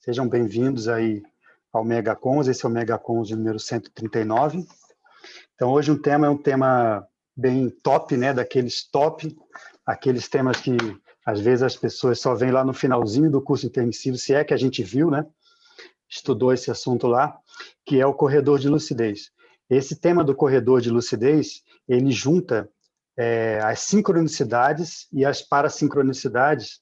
Sejam bem-vindos aí ao MegaCons, esse é o MegaCons de número 139. Então, hoje é um tema bem top, né, daqueles top, aqueles temas que, às vezes, as pessoas só veem lá no finalzinho do curso intermissivo, se é que a gente viu, né, estudou esse assunto lá, que é o corredor de lucidez. Esse tema do corredor de lucidez, ele junta as sincronicidades e as parassincronicidades,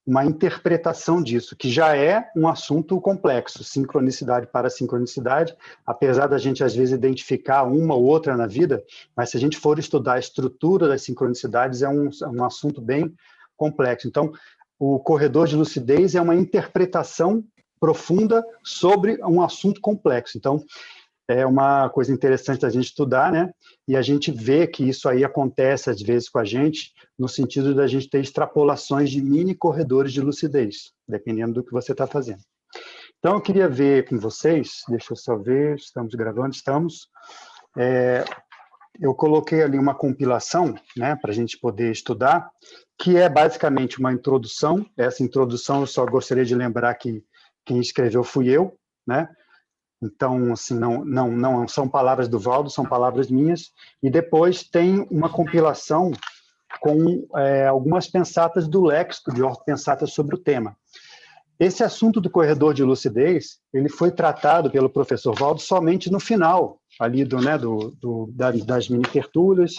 uma interpretação disso, que já é um assunto complexo, sincronicidade para sincronicidade, apesar da gente, às vezes, identificar uma ou outra na vida, mas se a gente for estudar a estrutura das sincronicidades, é um assunto bem complexo. Então, o corredor de lucidez é uma interpretação profunda sobre um assunto complexo. Então, é uma coisa interessante da gente estudar, né? E a gente vê que isso aí acontece, às vezes, com a gente, no sentido da gente ter extrapolações de mini corredores de lucidez, dependendo do que você está fazendo. Então, eu queria ver com vocês, deixa eu só ver, estamos gravando, estamos. Eu coloquei ali uma compilação, né, para a gente poder estudar, que é basicamente uma introdução. Essa introdução eu só gostaria de lembrar que quem escreveu fui eu, né? Então, assim, não são palavras do Valdo, são palavras minhas. E depois tem uma compilação com algumas pensatas do léxico de ortopensatas sobre o tema. Esse assunto do corredor de lucidez, ele foi tratado pelo professor Valdo somente no final, ali das mini-tertúlias.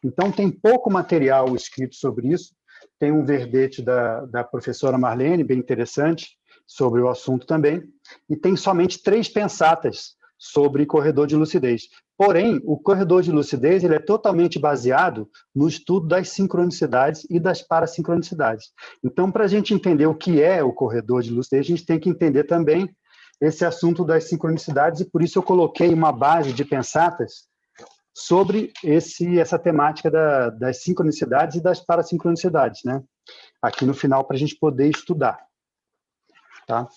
Então, tem pouco material escrito sobre isso. Tem um verbete da professora Marlene, bem interessante, sobre o assunto também, e tem somente 3 pensatas sobre corredor de lucidez. Porém, o corredor de lucidez ele é totalmente baseado no estudo das sincronicidades e das parassincronicidades. Então, para a gente entender o que é o corredor de lucidez, a gente tem que entender também esse assunto das sincronicidades, e por isso eu coloquei uma base de pensatas sobre essa temática das sincronicidades e das parassincronicidades, né? Aqui no final, para a gente poder estudar. Tá?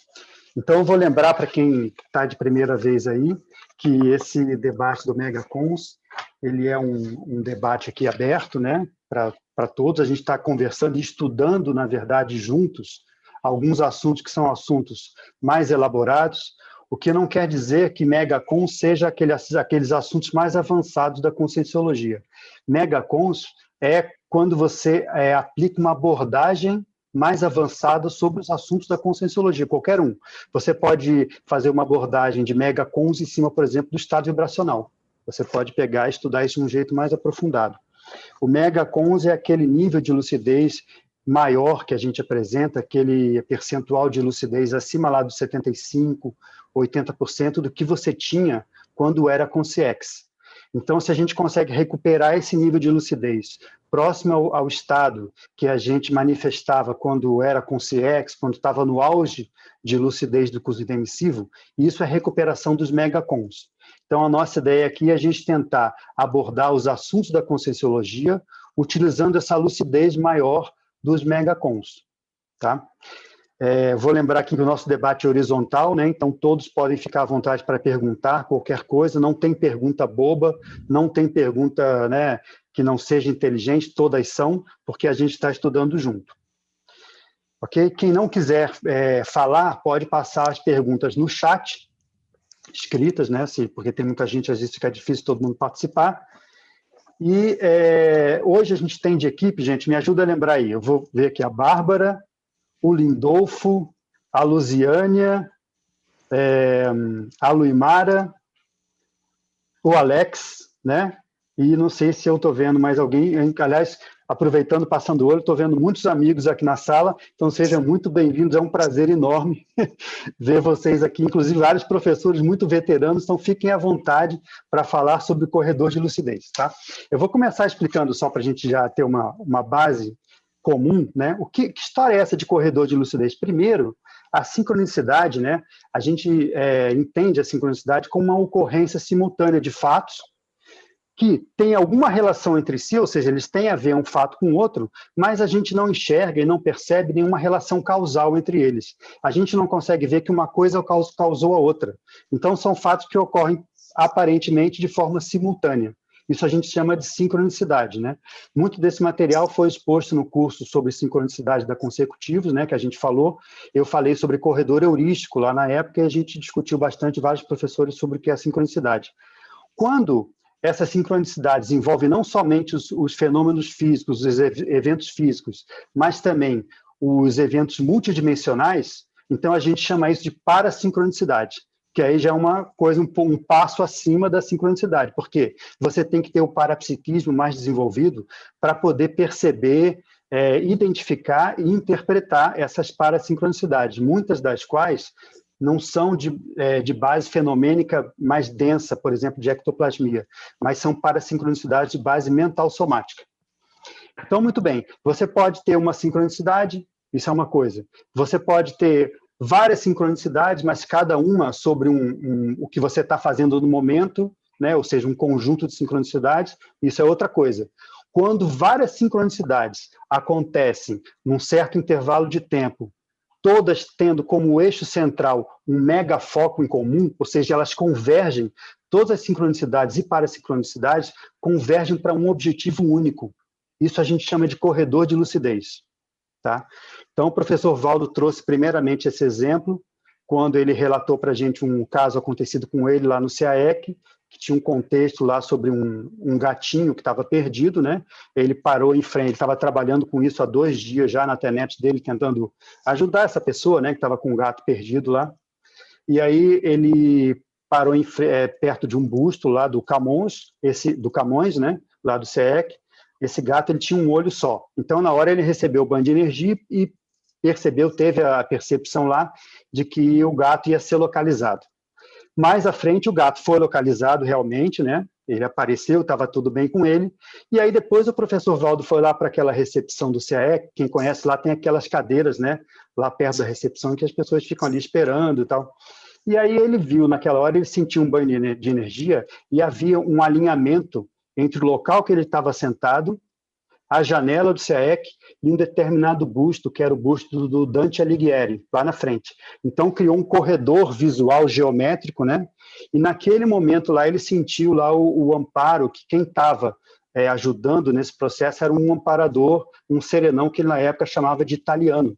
Então, eu vou lembrar para quem está de primeira vez aí, que esse debate do MegaCons, ele é um debate aqui aberto, né, para todos. A gente está conversando e estudando, na verdade, juntos, alguns assuntos que são assuntos mais elaborados, o que não quer dizer que MegaCons seja aqueles assuntos mais avançados da Conscienciologia. MegaCons é quando você aplica uma abordagem mais avançada sobre os assuntos da Conscienciologia, qualquer um. Você pode fazer uma abordagem de MegaCons em cima, por exemplo, do estado vibracional. Você pode pegar e estudar isso de um jeito mais aprofundado. O MegaCons é aquele nível de lucidez maior que a gente apresenta, aquele percentual de lucidez acima lá dos 75%, 80% do que você tinha quando era Consciex. Então, se a gente consegue recuperar esse nível de lucidez próximo ao estado que a gente manifestava quando era Consciex, quando estava no auge de lucidez do curso intermissivo, isso é recuperação dos MegaCons. Então, a nossa ideia aqui é a gente tentar abordar os assuntos da Conscienciologia utilizando essa lucidez maior dos MegaCons. Tá? Vou lembrar aqui que o nosso debate é horizontal, né? Então todos podem ficar à vontade para perguntar qualquer coisa, não tem pergunta boba, não tem pergunta, né, que não seja inteligente, todas são, porque a gente está estudando junto. Ok? Quem não quiser falar, pode passar as perguntas no chat, escritas, né? Porque tem muita gente, às vezes fica difícil todo mundo participar. E hoje a gente tem de equipe, gente, me ajuda a lembrar aí, eu vou ver aqui a Bárbara, o Lindolfo, a Luziânia, a Luimara, o Alex, né? E não sei se eu estou vendo mais alguém. Aliás, aproveitando, passando o olho, estou vendo muitos amigos aqui na sala, então sejam muito bem-vindos, é um prazer enorme ver vocês aqui, inclusive vários professores muito veteranos, então fiquem à vontade para falar sobre o corredor de lucidez, tá? Eu vou começar explicando só para a gente já ter uma base comum, né? Que história é essa de corredor de lucidez? Primeiro, a sincronicidade, né? A gente entende a sincronicidade como uma ocorrência simultânea de fatos que tem alguma relação entre si, ou seja, eles têm a ver um fato com o outro, mas a gente não enxerga e não percebe nenhuma relação causal entre eles. A gente não consegue ver que uma coisa causou a outra. Então, são fatos que ocorrem aparentemente de forma simultânea. Isso a gente chama de sincronicidade, né? Muito desse material foi exposto no curso sobre sincronicidade da consecutivos, né, que a gente falou. Eu falei sobre corredor heurístico lá na época e a gente discutiu bastante, vários professores, sobre o que é a sincronicidade. Quando essas sincronicidades envolvem não somente os fenômenos físicos, os eventos físicos, mas também os eventos multidimensionais, então a gente chama isso de parassincronicidade, que aí já é uma coisa, um passo acima da sincronicidade, porque você tem que ter o parapsiquismo mais desenvolvido para poder perceber, identificar e interpretar essas parassincronicidades, muitas das quais não são de base fenomênica mais densa, por exemplo, de ectoplasmia, mas são parassincronicidades de base mental somática. Então, muito bem, você pode ter uma sincronicidade, isso é uma coisa. Você pode ter várias sincronicidades, mas cada uma sobre o que você está fazendo no momento, né? Ou seja, um conjunto de sincronicidades, isso é outra coisa. Quando várias sincronicidades acontecem num certo intervalo de tempo, todas tendo como eixo central um megafoco em comum, ou seja, elas convergem, todas as sincronicidades e parassincronicidades convergem para um objetivo único. Isso a gente chama de corredor de lucidez. Tá? Então, o professor Valdo trouxe primeiramente esse exemplo, quando ele relatou para a gente um caso acontecido com ele lá no CAEC, que tinha um contexto lá sobre um gatinho que estava perdido, né? Ele parou em frente, ele estava trabalhando com isso há 2 dias já na internet dele, tentando ajudar essa pessoa, né, que estava com um gato perdido lá. E aí ele parou perto de um busto lá do Camões, né, lá do CAEC. Esse gato ele tinha um olho só. Então, na hora, ele recebeu o banho de energia e teve a percepção lá de que o gato ia ser localizado. Mais à frente, o gato foi localizado realmente, né? Ele apareceu, estava tudo bem com ele. E aí, depois, o professor Valdo foi lá para aquela recepção do CAE. Quem conhece lá tem aquelas cadeiras, né? Lá perto da recepção, em que as pessoas ficam ali esperando e tal. E aí, ele viu, naquela hora, ele sentiu um banho de energia e havia um alinhamento entre o local que ele estava sentado, a janela do CAEC e um determinado busto, que era o busto do Dante Alighieri, lá na frente. Então, criou um corredor visual geométrico, né? E naquele momento lá, ele sentiu lá o amparo, que quem estava ajudando nesse processo era um amparador, um serenão, que ele, na época, chamava de italiano.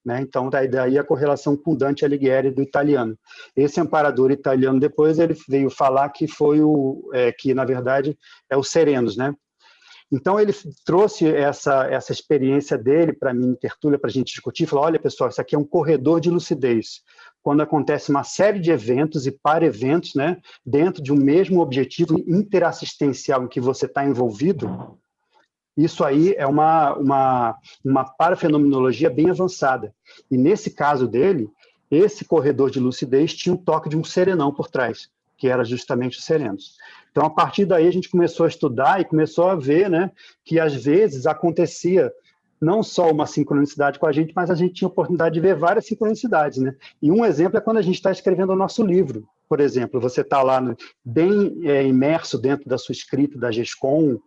Né? Então, daí a correlação com Dante Alighieri do italiano. Esse amparador italiano, depois, ele veio falar que foi que, na verdade, é o Serenos, né? Então, ele trouxe essa experiência dele para mim, em tertúlia, para a gente discutir, falou, olha, pessoal, isso aqui é um corredor de lucidez. Quando acontece uma série de eventos e para-eventos, né, dentro de um mesmo objetivo interassistencial em que você está envolvido, isso aí é uma parafenomenologia bem avançada. E nesse caso dele, esse corredor de lucidez tinha um toque de um serenão por trás, que era justamente o Serenos. Então, a partir daí, a gente começou a estudar e começou a ver, né, que às vezes acontecia não só uma sincronicidade com a gente, mas a gente tinha a oportunidade de ver várias sincronicidades, né? E um exemplo é quando a gente está escrevendo o nosso livro. Por exemplo, você está lá bem imerso dentro da sua escrita, da GESCOM,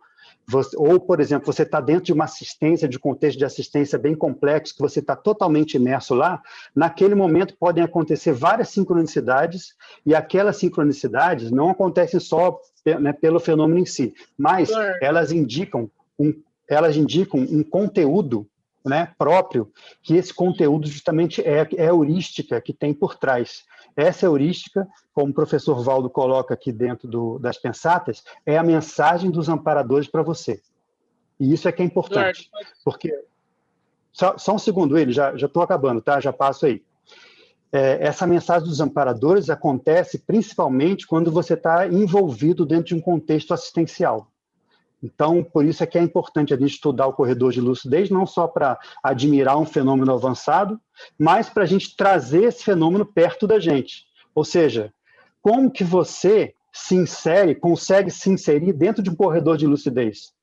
ou, por exemplo, você está dentro de uma assistência, de contexto de assistência bem complexo, que você está totalmente imerso lá, naquele momento podem acontecer várias sincronicidades, e aquelas sincronicidades não acontecem só, né, pelo fenômeno em si, mas elas indicam um conteúdo, né, próprio, que esse conteúdo justamente é a heurística que tem por trás. Essa heurística, como o professor Valdo coloca aqui dentro das pensatas, é a mensagem dos amparadores para você. E isso é que é importante. Porque, só um segundo, ele já estou acabando, tá? Já passo aí. Essa mensagem dos amparadores acontece principalmente quando você está envolvido dentro de um contexto assistencial. Então, por isso é que é importante a gente estudar o corredor de lucidez, não só para admirar um fenômeno avançado, mas para a gente trazer esse fenômeno perto da gente. Ou seja, como que você consegue se inserir dentro de um corredor de lucidez?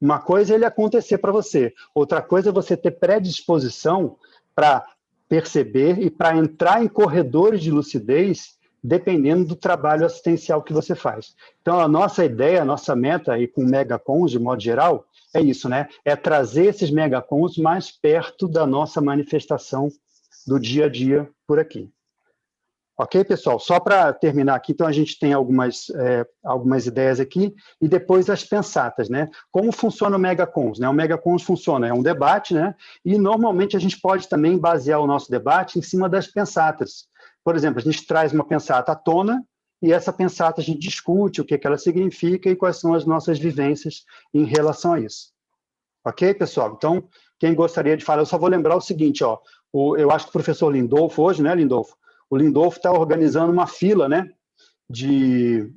Uma coisa é ele acontecer para você, outra coisa é você ter predisposição para perceber e para entrar em corredores de lucidez dependendo do trabalho assistencial que você faz. Então, a nossa ideia, a nossa meta aí com megacons, de modo geral, é isso, né? É trazer esses megacons mais perto da nossa manifestação do dia a dia por aqui. Ok, pessoal? Só para terminar aqui, então a gente tem algumas ideias aqui e depois as pensatas, né? Como funciona o Megacons, né? O Megacons funciona, é um debate, né? E normalmente a gente pode também basear o nosso debate em cima das pensatas. Por exemplo, a gente traz uma pensata à tona e essa pensata a gente discute o que ela significa e quais são as nossas vivências em relação a isso. Ok, pessoal? Então, quem gostaria de falar, eu só vou lembrar o seguinte, ó, eu acho que o professor Lindolfo hoje, né, Lindolfo? O Lindolfo está organizando uma fila, né, de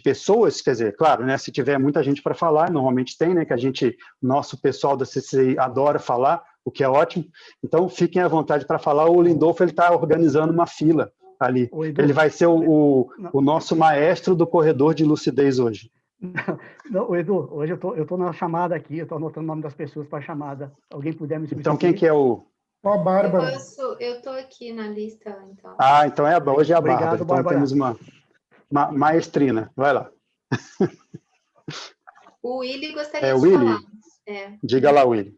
pessoas, quer dizer, claro, né, se tiver muita gente para falar, normalmente tem, né, que nosso pessoal da CCI adora falar, o que é ótimo, então fiquem à vontade para falar. O Lindolfo está organizando uma fila ali, ele vai ser o nosso maestro do corredor de lucidez hoje. Não, Edu, hoje eu tô na chamada aqui, eu estou anotando o nome das pessoas para a chamada. Alguém puder me substituir? Então, quem que é o... Ó, Bárbara. Eu estou aqui na lista, então. Ah, então hoje é a Obrigado, Bárbara. Então Bárbara. temos uma maestrina. Vai lá. O Willy gostaria de Willy. falar. Diga lá, Willy.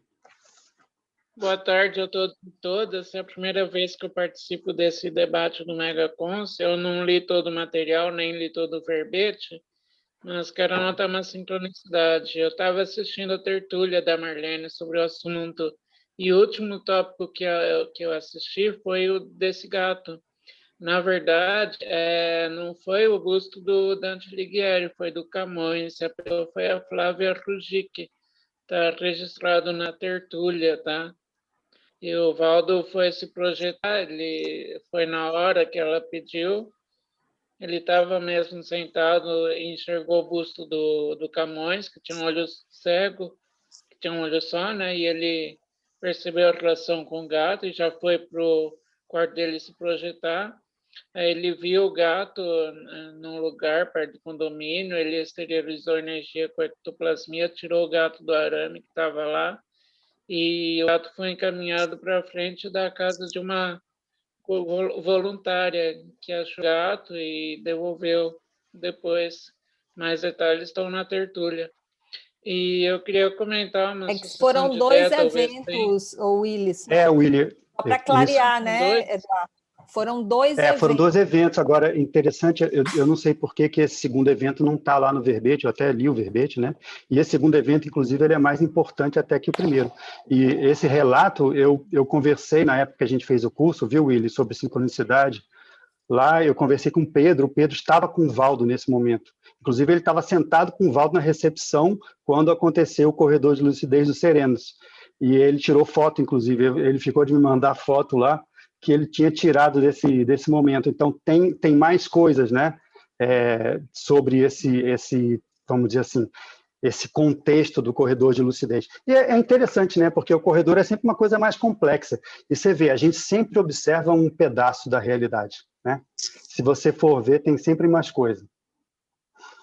Boa tarde a todos e todas. É a primeira vez que eu participo desse debate do Megacons. Eu não li todo o material, nem li todo o verbete, mas quero anotar uma sincronicidade. Eu estava assistindo a tertúlia da Marlene sobre o assunto, e o último tópico que eu assisti foi o desse gato. Na verdade, não foi o busto do Dante Alighieri, foi do Camões. A pessoa foi a Flávia Ruggic, está registrado na tertúlia, tá? E o Valdo foi se projetar, ele foi na hora que ela pediu, ele estava mesmo sentado e enxergou o busto do Camões, que tinha um olho cego, que tinha um olho só, né? E ele percebeu a relação com o gato e já foi para o quarto dele se projetar. Aí ele viu o gato num lugar perto do condomínio, ele exteriorizou energia com ectoplasmia, tirou o gato do arame que estava lá, e o gato foi encaminhado para frente da casa de uma voluntária que achou o gato e devolveu depois. Mais detalhes estão na tertúlia. E eu queria comentar uma foram dois eventos, Willis. Willy. Para clarear, isso. né, Eduardo? Foram dois eventos. Foram 2 eventos. Agora, interessante, eu não sei por que esse segundo evento não está lá no verbete, eu até li o verbete, né? E esse segundo evento, inclusive, ele é mais importante até que o primeiro. E esse relato, eu conversei na época que a gente fez o curso, viu, Willy, sobre sincronicidade. Lá eu conversei com o Pedro estava com o Valdo nesse momento. Inclusive, ele estava sentado com o Valdo na recepção quando aconteceu o corredor de lucidez dos Serenos. E ele tirou foto, inclusive, ele ficou de me mandar foto lá, que ele tinha tirado desse momento. Então, tem mais coisas, né, sobre esse, vamos dizer assim, esse contexto do corredor de lucidez. E é interessante, né, porque o corredor é sempre uma coisa mais complexa. E você vê, a gente sempre observa um pedaço da realidade, né? Se você for ver, tem sempre mais coisa.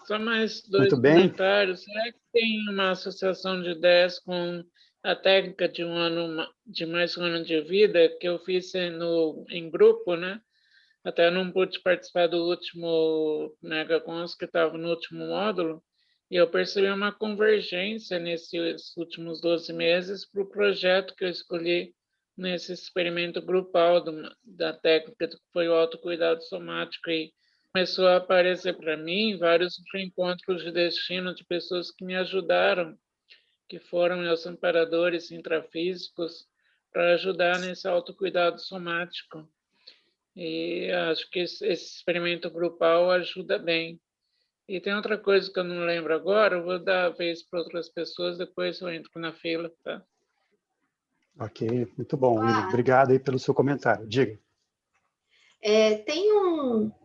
Só mais 2 comentários. Será que tem uma associação de ideias com a técnica de mais um ano de vida, que eu fiz em grupo, né? Até não pude participar do último Megacons, que estava no último módulo, e eu percebi uma convergência nesses últimos 12 meses para o projeto que eu escolhi nesse experimento grupal da técnica que foi o autocuidado somático, e começou a aparecer para mim vários reencontros de destino de pessoas que me ajudaram, que foram meus amparadores intrafísicos, para ajudar nesse autocuidado somático. E acho que esse experimento grupal ajuda bem. E tem outra coisa que eu não lembro agora, eu vou dar a vez para outras pessoas, depois eu entro na fila, tá? Ok, muito bom, Willy. Obrigado aí pelo seu comentário. Diga. Tem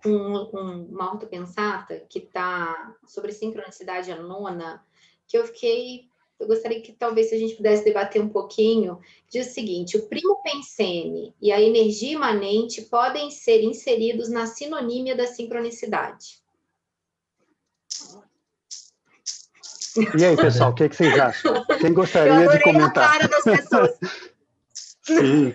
uma autopensata que está sobre sincronicidade anona, que eu gostaria que talvez a gente pudesse debater um pouquinho. Diz o seguinte: o primo pensene e a energia imanente podem ser inseridos na sinonímia da sincronicidade. E aí, pessoal, o que vocês acham? Quem gostaria de comentar? Eu adorei a cara das pessoas. Sim.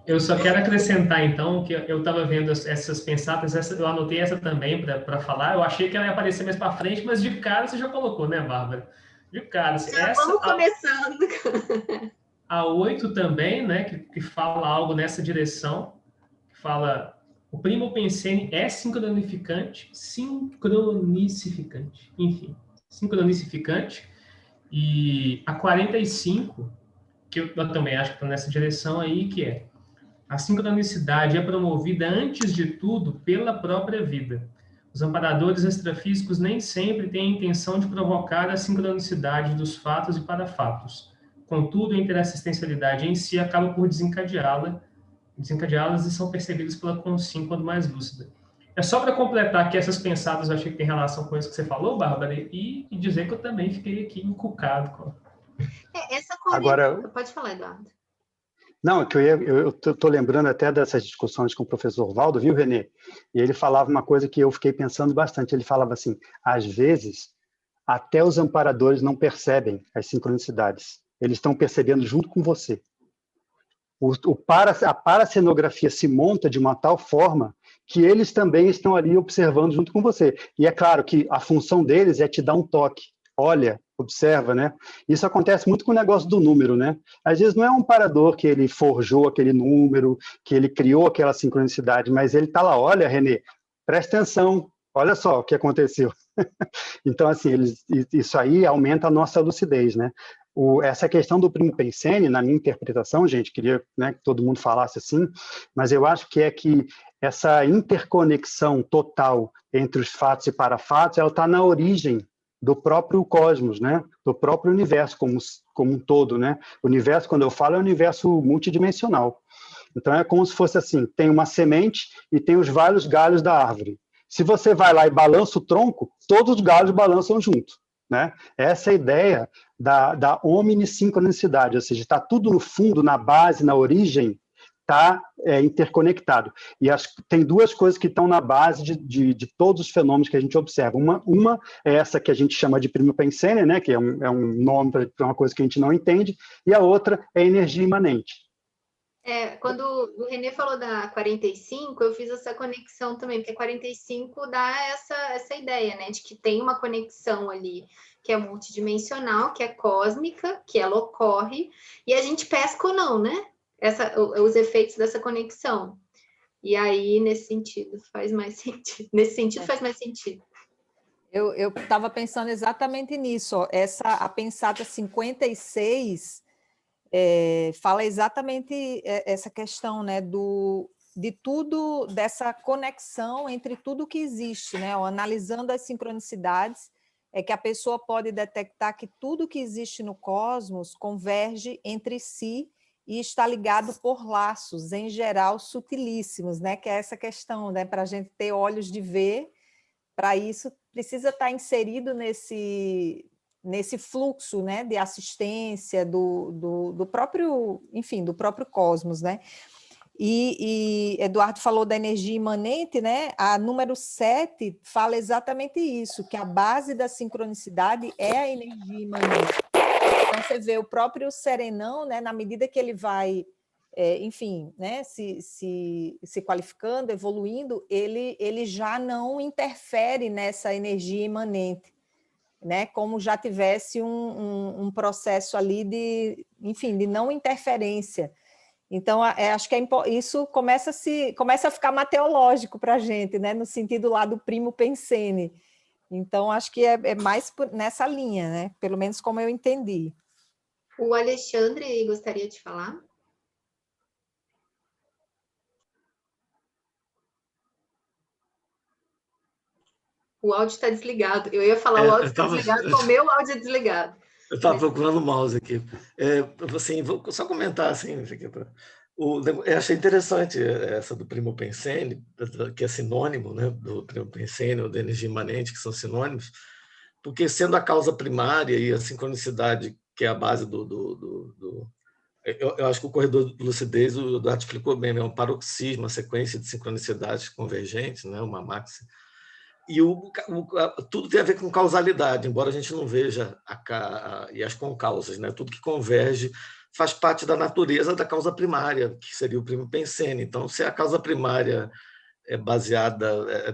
Eu só quero acrescentar, então, que eu estava vendo essas pensatas, eu anotei essa também para falar. Eu achei que ela ia aparecer mais para frente, mas de cara você já colocou, né, Bárbara? De cara. Assim, Vamos começando. A 8 também, né, que fala algo nessa direção, que fala O primo pensene é sincronicificante, enfim, sincronicificante. E a 45, que eu também acho que está nessa direção aí, que é: a sincronicidade é promovida, antes de tudo, pela própria vida. Os amparadores extrafísicos nem sempre têm a intenção de provocar a sincronicidade dos fatos e parafatos. Contudo, a interassistencialidade em si acaba por desencadeá-las e são percebidas pela consciência quando mais lúcida. É só para completar que essas pensadas eu achei que tem relação com isso que você falou, Bárbara, e dizer que eu também fiquei aqui encucado com... Essa conexão... Agora, pode falar, Eduardo. Não, que eu estou lembrando até dessas discussões com o professor Valdo, viu, Renê? E ele falava uma coisa que eu fiquei pensando bastante. Ele falava assim, às vezes, até os amparadores não percebem as sincronicidades. Eles estão percebendo junto com você. A paracenografia se monta de uma tal forma que eles também estão ali observando junto com você. E é claro que a função deles é te dar um toque. Olha, observa, né? Isso acontece muito com o negócio do número, né? Às vezes não é um amparador que ele forjou aquele número, que ele criou aquela sincronicidade, mas ele está lá, olha, Renê, presta atenção, olha só o que aconteceu. Então, assim, isso aí aumenta a nossa lucidez, né? Essa questão do primo pensene, na minha interpretação, gente, queria, né, que todo mundo falasse assim, mas eu acho que essa interconexão total entre os fatos e parafatos, ela está na origem do próprio cosmos, né? Do próprio universo como um todo, né? O universo, quando eu falo, é um universo multidimensional. Então, é como se fosse assim, tem uma semente e tem os vários galhos da árvore. Se você vai lá e balança o tronco, todos os galhos balançam junto, né? Essa é a ideia da omnissincronicidade, ou seja, está tudo no fundo, na base, na origem, está interconectado. E tem duas coisas que estão na base de todos os fenômenos que a gente observa. Uma é essa que a gente chama de primo pensene, né, que é um nome para uma coisa que a gente não entende, e a outra é a energia imanente. Quando o Renê falou da 45, eu fiz essa conexão também, porque 45 dá essa ideia, né, de que tem uma conexão ali que é multidimensional, que é cósmica, que ela ocorre, e a gente pesca ou não, né? Os efeitos dessa conexão. E aí, nesse sentido, faz mais sentido. Nesse sentido, faz mais sentido. Eu estava pensando exatamente nisso. Ó. A pensata 56 fala exatamente essa questão, né, de tudo, dessa conexão entre tudo que existe, né? Ó, analisando as sincronicidades, é que a pessoa pode detectar que tudo que existe no cosmos converge entre si e está ligado por laços, em geral, sutilíssimos, né? Que é essa questão, né? Para a gente ter olhos de ver, para isso precisa estar inserido nesse fluxo, né? De assistência do próprio, enfim, do próprio cosmos, né? E Eduardo falou da energia imanente, né? A número 7 fala exatamente isso, que a base da sincronicidade é a energia imanente. Então, você vê o próprio serenão, né, na medida que ele vai, enfim, né, se qualificando, evoluindo, ele já não interfere nessa energia imanente, né, como já tivesse um processo ali de, enfim, de não interferência. Então, acho que isso começa a ficar mateológico para a gente, né, no sentido lá do primo pensene. Então, acho que é mais nessa linha, né? Pelo menos como eu entendi. O Alexandre gostaria de falar? O áudio está desligado. Eu ia falar o áudio está desligado, o meu áudio é desligado. Eu estava procurando o mouse aqui. Assim, vou só comentar assim, eu achei interessante essa do primo pensene, que é sinônimo, né, do primo pensene ou da energia imanente, que são sinônimos, porque sendo a causa primária e a sincronicidade, que é a base eu acho que o corredor de lucidez, o Eduardo explicou bem, é um paroxismo, uma sequência de sincronicidades convergentes, né, uma máxima. E tudo tem a ver com causalidade, embora a gente não veja e as concausas, né? Tudo que converge faz parte da natureza da causa primária, que seria o primo pensene. Então, se a causa primária é baseada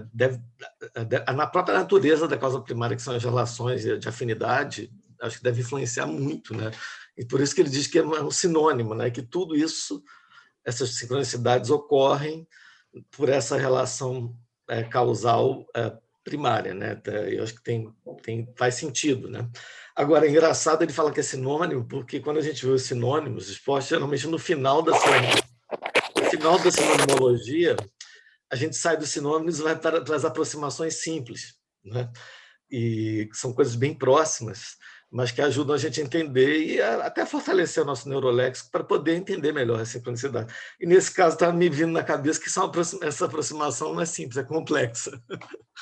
na própria natureza da causa primária, que são as relações de afinidade, acho que deve influenciar muito, né? E por isso que ele diz que é um sinônimo, né? Que tudo isso, essas sincronicidades ocorrem por essa relação causal primária, né? Eu acho que faz sentido, né? Agora, é engraçado ele falar que é sinônimo, porque quando a gente vê os sinônimos, esporte, geralmente no final da sinonimologia, a gente sai dos sinônimos e vai para as aproximações simples, né? E são coisas bem próximas, mas que ajudam a gente a entender e até fortalecer o nosso neuroléxico para poder entender melhor a sincronicidade. E, nesse caso, está me vindo na cabeça que essa aproximação não é simples, é complexa.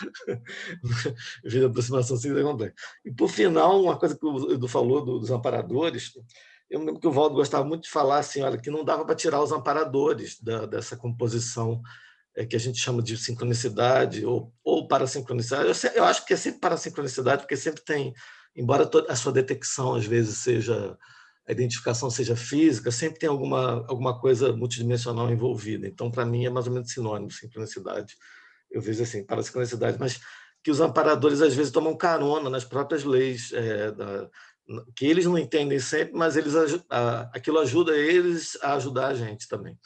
A aproximação simples é complexa. E, por final, uma coisa que o Edu falou dos amparadores, eu me lembro que o Valdo gostava muito de falar assim, olha, que não dava para tirar os amparadores dessa composição que a gente chama de sincronicidade ou parasincronicidade. Eu acho que é sempre parasincronicidade, porque sempre tem, embora a sua detecção, às vezes, a identificação seja física, sempre tem alguma coisa multidimensional envolvida. Então, para mim, é mais ou menos sinônimo, sincronicidade. Eu vejo assim, parasincronicidade, mas que os amparadores, às vezes, tomam carona nas próprias leis, que eles não entendem sempre, mas aquilo ajuda eles a ajudar a gente também,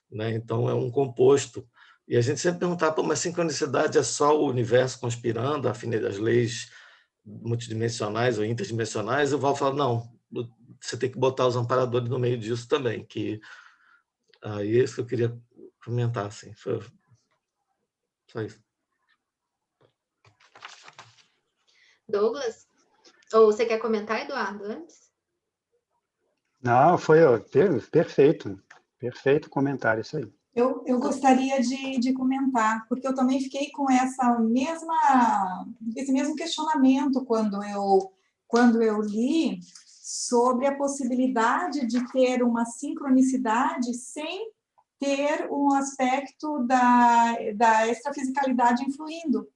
né? Então, é um composto. E a gente sempre perguntava, mas sincronicidade é só o universo conspirando, as leis multidimensionais ou interdimensionais? Eu vou falar, não, você tem que botar os amparadores no meio disso também, que aí é isso que eu queria comentar, assim, foi só isso. Douglas? Ou você quer comentar, Eduardo, antes? Não, foi perfeito. Perfeito comentário, isso aí. Eu gostaria de comentar, porque eu também fiquei com esse mesmo questionamento quando eu li sobre a possibilidade de ter uma sincronicidade sem ter um aspecto da extrafisicalidade influindo.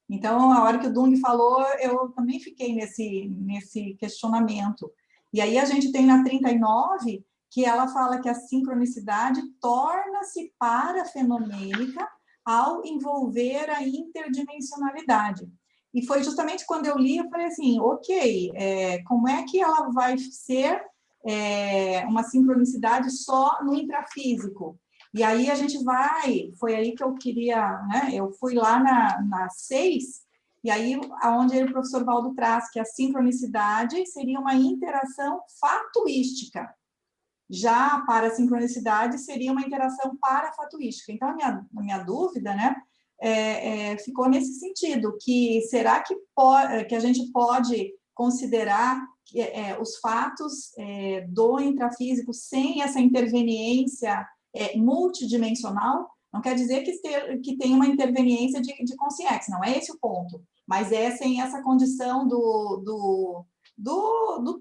Então, a hora que o Dung falou, eu também fiquei nesse questionamento. E aí a gente tem na 39... que ela fala que a sincronicidade torna-se parafenomênica ao envolver a interdimensionalidade. E foi justamente quando eu li, eu falei assim, ok, como é que ela vai ser uma sincronicidade só no intrafísico? E aí a gente foi aí que eu queria, né? Eu fui lá na 6, e aí aonde o professor Valdo traz que a sincronicidade seria uma interação fatuística. Já a parasincronicidade seria uma interação parafatuística. Então, a minha dúvida, né, ficou nesse sentido, que será que a gente pode considerar os fatos do intrafísico sem essa interveniência multidimensional? Não quer dizer que tem uma interveniência de consciência, não é esse o ponto, mas sem essa condição do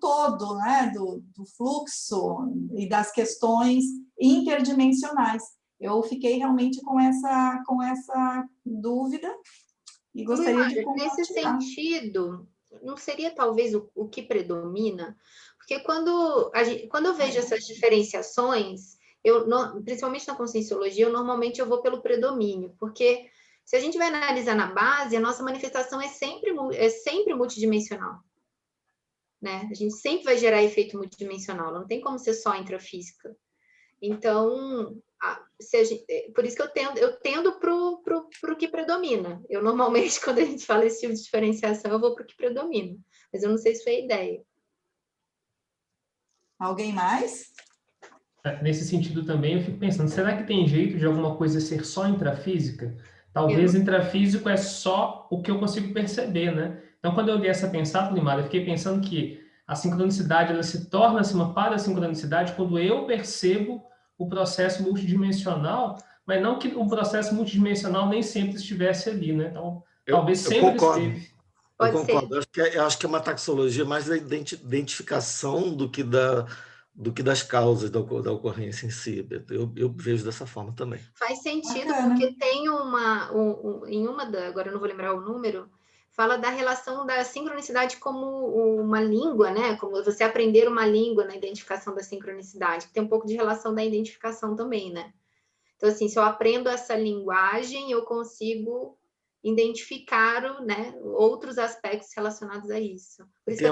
todo, né? do fluxo e das questões interdimensionais. Eu fiquei realmente com essa dúvida e gostaria de compartilhar. Nesse sentido, não seria talvez o que predomina? Porque quando eu vejo essas diferenciações, principalmente na conscienciologia, normalmente eu vou pelo predomínio, porque se a gente vai analisar na base, a nossa manifestação é sempre multidimensional. Né? A gente sempre vai gerar efeito multidimensional, não tem como ser só intrafísica. Então, por isso que eu tendo para o que predomina. Eu, normalmente, quando a gente fala esse tipo de diferenciação, eu vou para o que predomina. Mas eu não sei se foi a ideia. Alguém mais? Nesse sentido também, eu fico pensando, será que tem jeito de alguma coisa ser só intrafísica? Talvez intrafísico é só o que eu consigo perceber, né? Então, quando eu dei essa pensada, Limada, eu fiquei pensando que a sincronicidade ela se torna-se uma parasincronicidade quando eu percebo o processo multidimensional, mas não que o processo multidimensional nem sempre estivesse ali, né? Então, talvez sempre esteve. Eu concordo. Eu acho que é uma taxologia mais da identificação do que das causas da ocorrência em si. Eu vejo dessa forma também. Faz sentido, porque tem agora eu não vou lembrar o número, fala da relação da sincronicidade como uma língua, né? Como você aprender uma língua na identificação da sincronicidade, que tem um pouco de relação da identificação também, né? Então, assim, se eu aprendo essa linguagem, eu consigo identificar, né, outros aspectos relacionados a isso. Por isso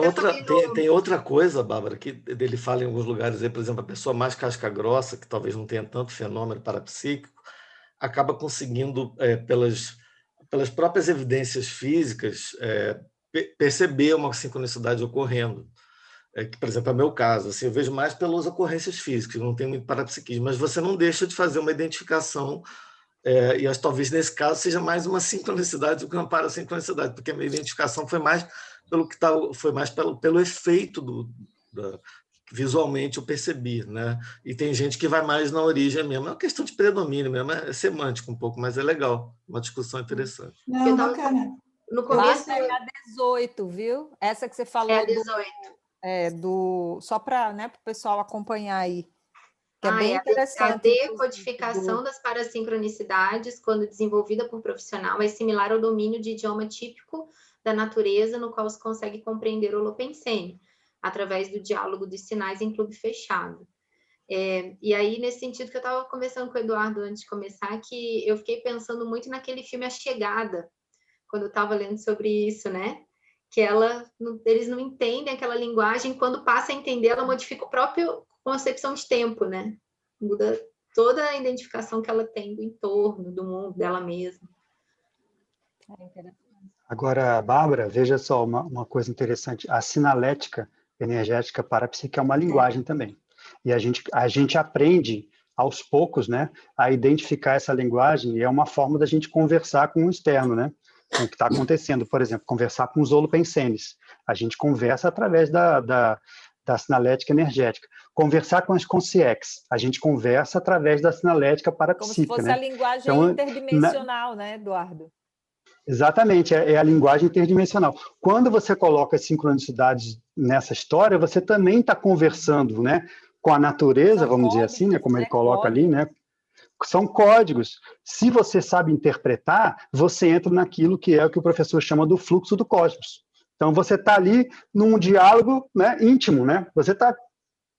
tem outra coisa, Bárbara, que ele fala em alguns lugares, aí, por exemplo, a pessoa mais casca grossa, que talvez não tenha tanto fenômeno parapsíquico, acaba conseguindo, pelas próprias evidências físicas, perceber uma sincronicidade ocorrendo. Que, por exemplo, é o meu caso, assim, eu vejo mais pelas ocorrências físicas, não tem muito parapsiquismo, mas você não deixa de fazer uma identificação, e acho que talvez nesse caso seja mais uma sincronicidade do que uma parasincronicidade, porque a minha identificação foi mais pelo efeito visualmente eu percebi, né? E tem gente que vai mais na origem mesmo, é uma questão de predomínio mesmo, é semântico um pouco, mas é legal, uma discussão interessante. Não, bacana. No começo é a 18, viu? Essa que você falou. É a 18. Só para, né, o pessoal acompanhar aí. Que é bem A interessante. decodificação das parassincronicidades, quando desenvolvida por profissional, é similar ao domínio de idioma típico da natureza, no qual se consegue compreender o Holopensene, através do diálogo dos sinais em clube fechado. E aí, nesse sentido que eu estava conversando com o Eduardo antes de começar, que eu fiquei pensando muito naquele filme A Chegada, quando eu estava lendo sobre isso, né? Que eles não entendem aquela linguagem, quando passa a entender, ela modifica a própria concepção de tempo, né? Muda toda a identificação que ela tem do entorno, do mundo, dela mesma. Agora, Bárbara, veja só uma coisa interessante. A sinalética energética parapsíquica é uma linguagem também. E a gente aprende, aos poucos, né, a identificar essa linguagem, e é uma forma da gente conversar com o externo, né? Com o que está acontecendo, por exemplo, conversar com os holopensenes. A gente conversa através da sinalética energética. Conversar com as consciex. A gente conversa através da sinalética parapsíquica. Como se fosse, né? a linguagem Então, interdimensional, né, Eduardo? Exatamente, é a linguagem interdimensional. Quando você coloca as sincronicidades nessa história, você também está conversando, né, com a natureza, vamos dizer assim, né, como ele coloca ali, né? São códigos. Se você sabe interpretar, você entra naquilo que é o que o professor chama do fluxo do cosmos. Então, você está ali num diálogo, né, íntimo, né? Você está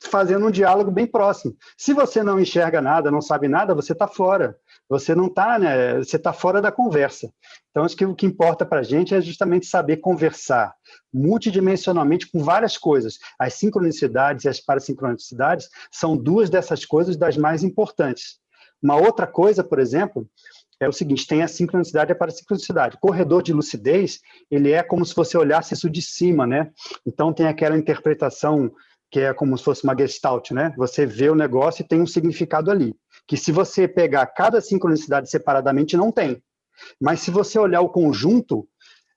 fazendo um diálogo bem próximo. Se você não enxerga nada, não sabe nada, você está fora. Você não está, né? Você está fora da conversa. Então, acho que o que importa para a gente é justamente saber conversar multidimensionalmente com várias coisas. As sincronicidades e as parassincronicidades são duas dessas coisas das mais importantes. Uma outra coisa, por exemplo, é o seguinte, tem a sincronicidade e a parassincronicidade. O corredor de lucidez, ele é como se você olhasse isso de cima, né? Então, tem aquela interpretação que é como se fosse uma gestalt, né? Você vê o negócio e tem um significado ali, que se você pegar cada sincronicidade separadamente, não tem. Mas se você olhar o conjunto,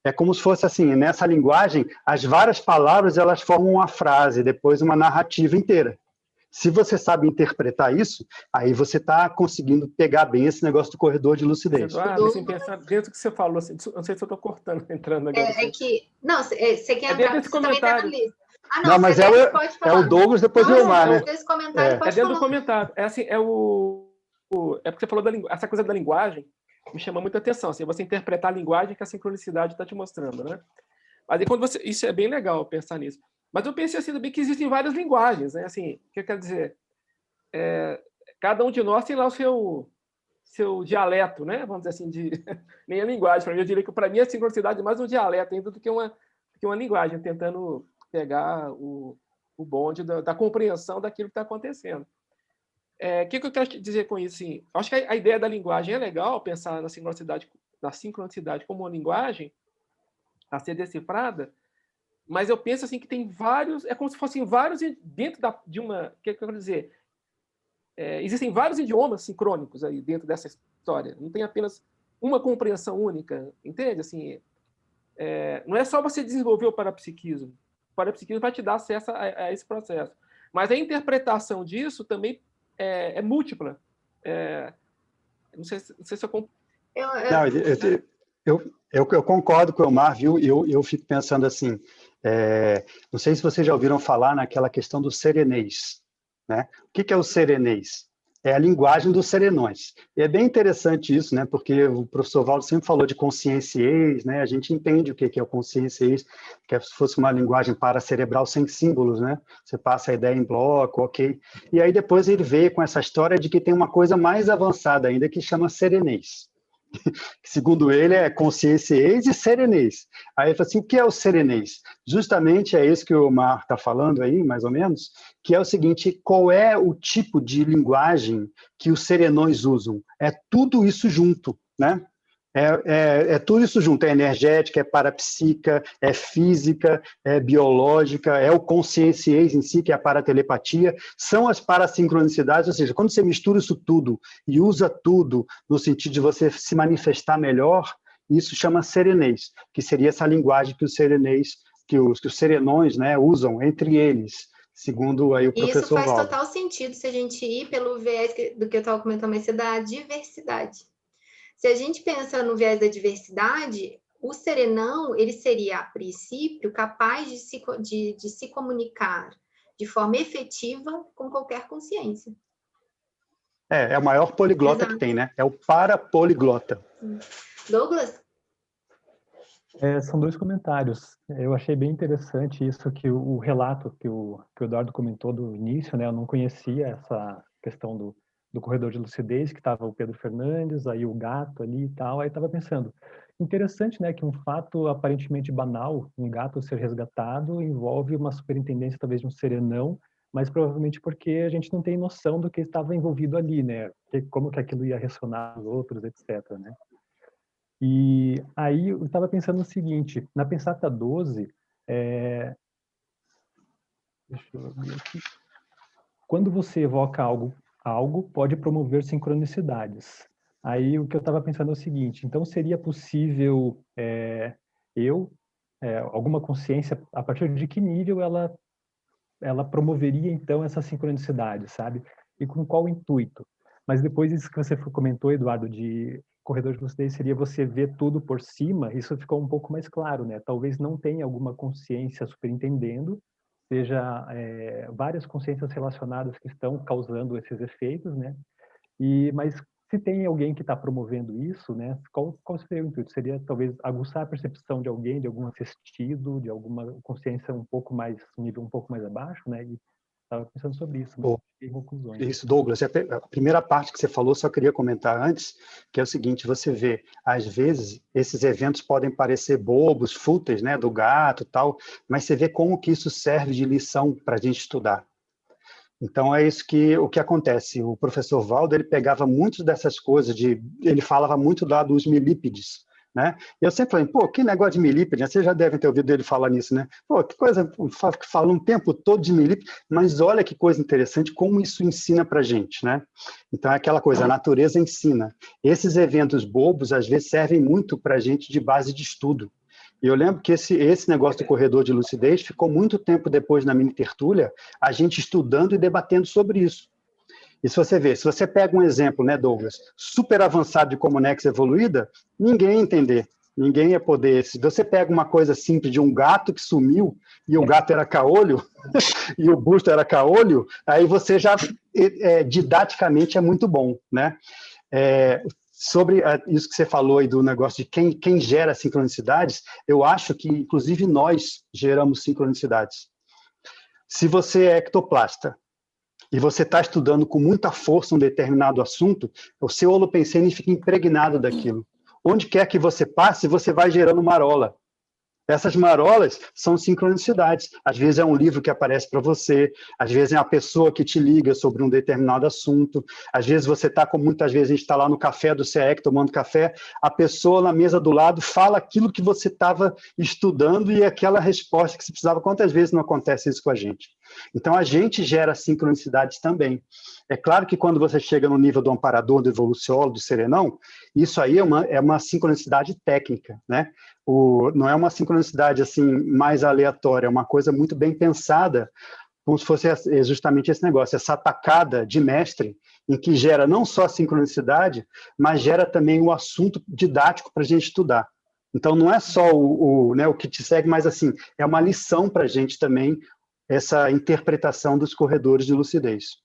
é como se fosse assim, nessa linguagem, as várias palavras, elas formam uma frase, depois uma narrativa inteira. Se você sabe interpretar isso, aí você está conseguindo pegar bem esse negócio do corredor de lucidez. Eduardo, assim, pensando dentro do que você falou, assim, não sei se eu estou entrando agora. Não, você quer entrar, desse você também está na comentário. lista. Não, mas é o Douglas, depois o Elmar, né? Desse comentário, pode dentro falar. do comentário. É assim, é porque você falou essa coisa da linguagem, me chama muita atenção. Assim, você interpretar a linguagem que a sincronicidade está te mostrando, né? Mas aí, isso é bem legal pensar nisso. Mas eu pensei assim também que existem várias linguagens, né? Assim, o que eu quero dizer? Cada um de nós tem lá o seu dialeto, né? Vamos dizer assim, nem a linguagem. Para mim, eu diria que para mim a sincronicidade é mais um dialeto ainda do que uma linguagem, tentando pegar o bonde da compreensão daquilo que está acontecendo. O que eu quero dizer com isso? Assim, acho que a ideia da linguagem é legal, pensar na sincronicidade como uma linguagem a ser decifrada, mas eu penso assim que tem vários, é como se fossem vários dentro de uma, o que eu quero dizer? Existem vários idiomas sincrônicos aí dentro dessa história. Não tem apenas uma compreensão única, entende? Assim, não é só você desenvolver o parapsiquismo. O parapsiquismo vai te dar acesso a esse processo. Mas a interpretação disso também é múltipla. Não sei se eu... Eu concordo com o Elmar, viu? Eu fico pensando assim, não sei se vocês já ouviram falar naquela questão do serenês, né? O que é o serenês? É a linguagem dos serenões. E é bem interessante isso, né? Porque o professor Valdo sempre falou de consciência, né? A gente entende o que é o consciência, que é se fosse uma linguagem paracerebral sem símbolos, né? Você passa a ideia em bloco, ok. E aí depois ele veio com essa história de que tem uma coisa mais avançada ainda que chama serenês, Segundo ele, é consciência eis e serenez. Aí ele fala assim, o que é o serenez? Justamente é isso que o Omar está falando aí, mais ou menos, que é o seguinte, qual é o tipo de linguagem que os serenões usam? É tudo isso junto, né? É tudo isso junto, é energética, é parapsíquica, é física, é biológica, é o conscienciês em si, que é a paratelepatia, são as parassincronicidades, ou seja, quando você mistura isso tudo e usa tudo no sentido de você se manifestar melhor, isso chama serenês, que seria essa linguagem que os serenões, que os serenões, né, usam entre eles, segundo aí o professor Isso faz Valdo. total sentido se a gente ir pelo viés do que eu estava comentando mais cedo, da diversidade. Se a gente pensa no viés da diversidade, o serenão, ele seria, a princípio, capaz de se comunicar de forma efetiva com qualquer consciência. É o maior poliglota Exato. que tem, né? É o parapoliglota. Douglas? São dois comentários. Eu achei bem interessante isso, que o relato que o Eduardo comentou do início, né? Eu não conhecia essa questão do corredor de lucidez, que estava o Pedro Fernandes, aí o gato ali e tal, aí estava pensando, interessante, né, que um fato aparentemente banal, um gato ser resgatado, envolve uma superintendência talvez de um serenão, mas provavelmente porque a gente não tem noção do que estava envolvido ali, né, como que aquilo ia ressonar nos outros, etc, né. E aí eu estava pensando o seguinte, na Pensata 12, deixa eu ver aqui, quando você evoca algo pode promover sincronicidades. Aí o que eu estava pensando é o seguinte, então seria possível alguma consciência, a partir de que nível ela promoveria então essa sincronicidade, sabe? E com qual intuito? Mas depois isso que você comentou, Eduardo, de corredor de lucidez seria você ver tudo por cima, isso ficou um pouco mais claro, né? Talvez não tenha alguma consciência superentendendo, seja várias consciências relacionadas que estão causando esses efeitos, né? Mas se tem alguém que está promovendo isso, né? Qual seria o intuito? Seria talvez aguçar a percepção de alguém, de algum assistido, de alguma consciência um nível um pouco mais abaixo, né? E estava pensando sobre isso, mas em conclusões. Isso, Douglas. A primeira parte que você falou, só queria comentar antes, que é o seguinte, você vê, às vezes, esses eventos podem parecer bobos, fúteis, né, do gato e tal, mas você vê como que isso serve de lição para a gente estudar. Então, é isso o que acontece. O professor Valdo, ele pegava muitas dessas coisas, ele falava muito dos milípedes, né? E eu sempre falei, pô, que negócio de milípede, né? Vocês já devem ter ouvido ele falar nisso, né? Pô, que coisa, fala um tempo todo de milípede, mas olha que coisa interessante, como isso ensina pra gente, né? Então, é aquela coisa, a natureza ensina. Esses eventos bobos, às vezes, servem muito pra gente de base de estudo. E eu lembro que esse negócio do corredor de lucidez ficou muito tempo depois na mini tertúlia, a gente estudando e debatendo sobre isso. E se você pega um exemplo, né, Douglas, super avançado de Comunex evoluída, ninguém ia entender, ninguém ia poder. Se você pega uma coisa simples de um gato que sumiu, e o gato era caolho, e o busto era caolho, aí você já, didaticamente, é muito bom, né? Sobre isso que você falou aí do negócio de quem gera sincronicidades, eu acho que, inclusive, nós geramos sincronicidades. Se você é ectoplasta e você está estudando com muita força um determinado assunto, o seu holopensene fica impregnado daquilo. Onde quer que você passe, você vai gerando marola. Essas marolas são sincronicidades. Às vezes é um livro que aparece para você, às vezes é uma pessoa que te liga sobre um determinado assunto, às vezes você está, como muitas vezes a gente está lá no café do CEEC tomando café, a pessoa na mesa do lado fala aquilo que você estava estudando e aquela resposta que você precisava. Quantas vezes não acontece isso com a gente? Então, a gente gera sincronicidades também. É claro que quando você chega no nível do amparador, do evoluciólogo, do serenão, isso aí é uma sincronicidade técnica, né? Não é uma sincronicidade assim mais aleatória, é uma coisa muito bem pensada, como se fosse justamente esse negócio, essa atacada de mestre, em que gera não só a sincronicidade, mas gera também o assunto didático para a gente estudar. Então, não é só o que te segue, mas assim, é uma lição para a gente também, essa interpretação dos corredores de lucidez.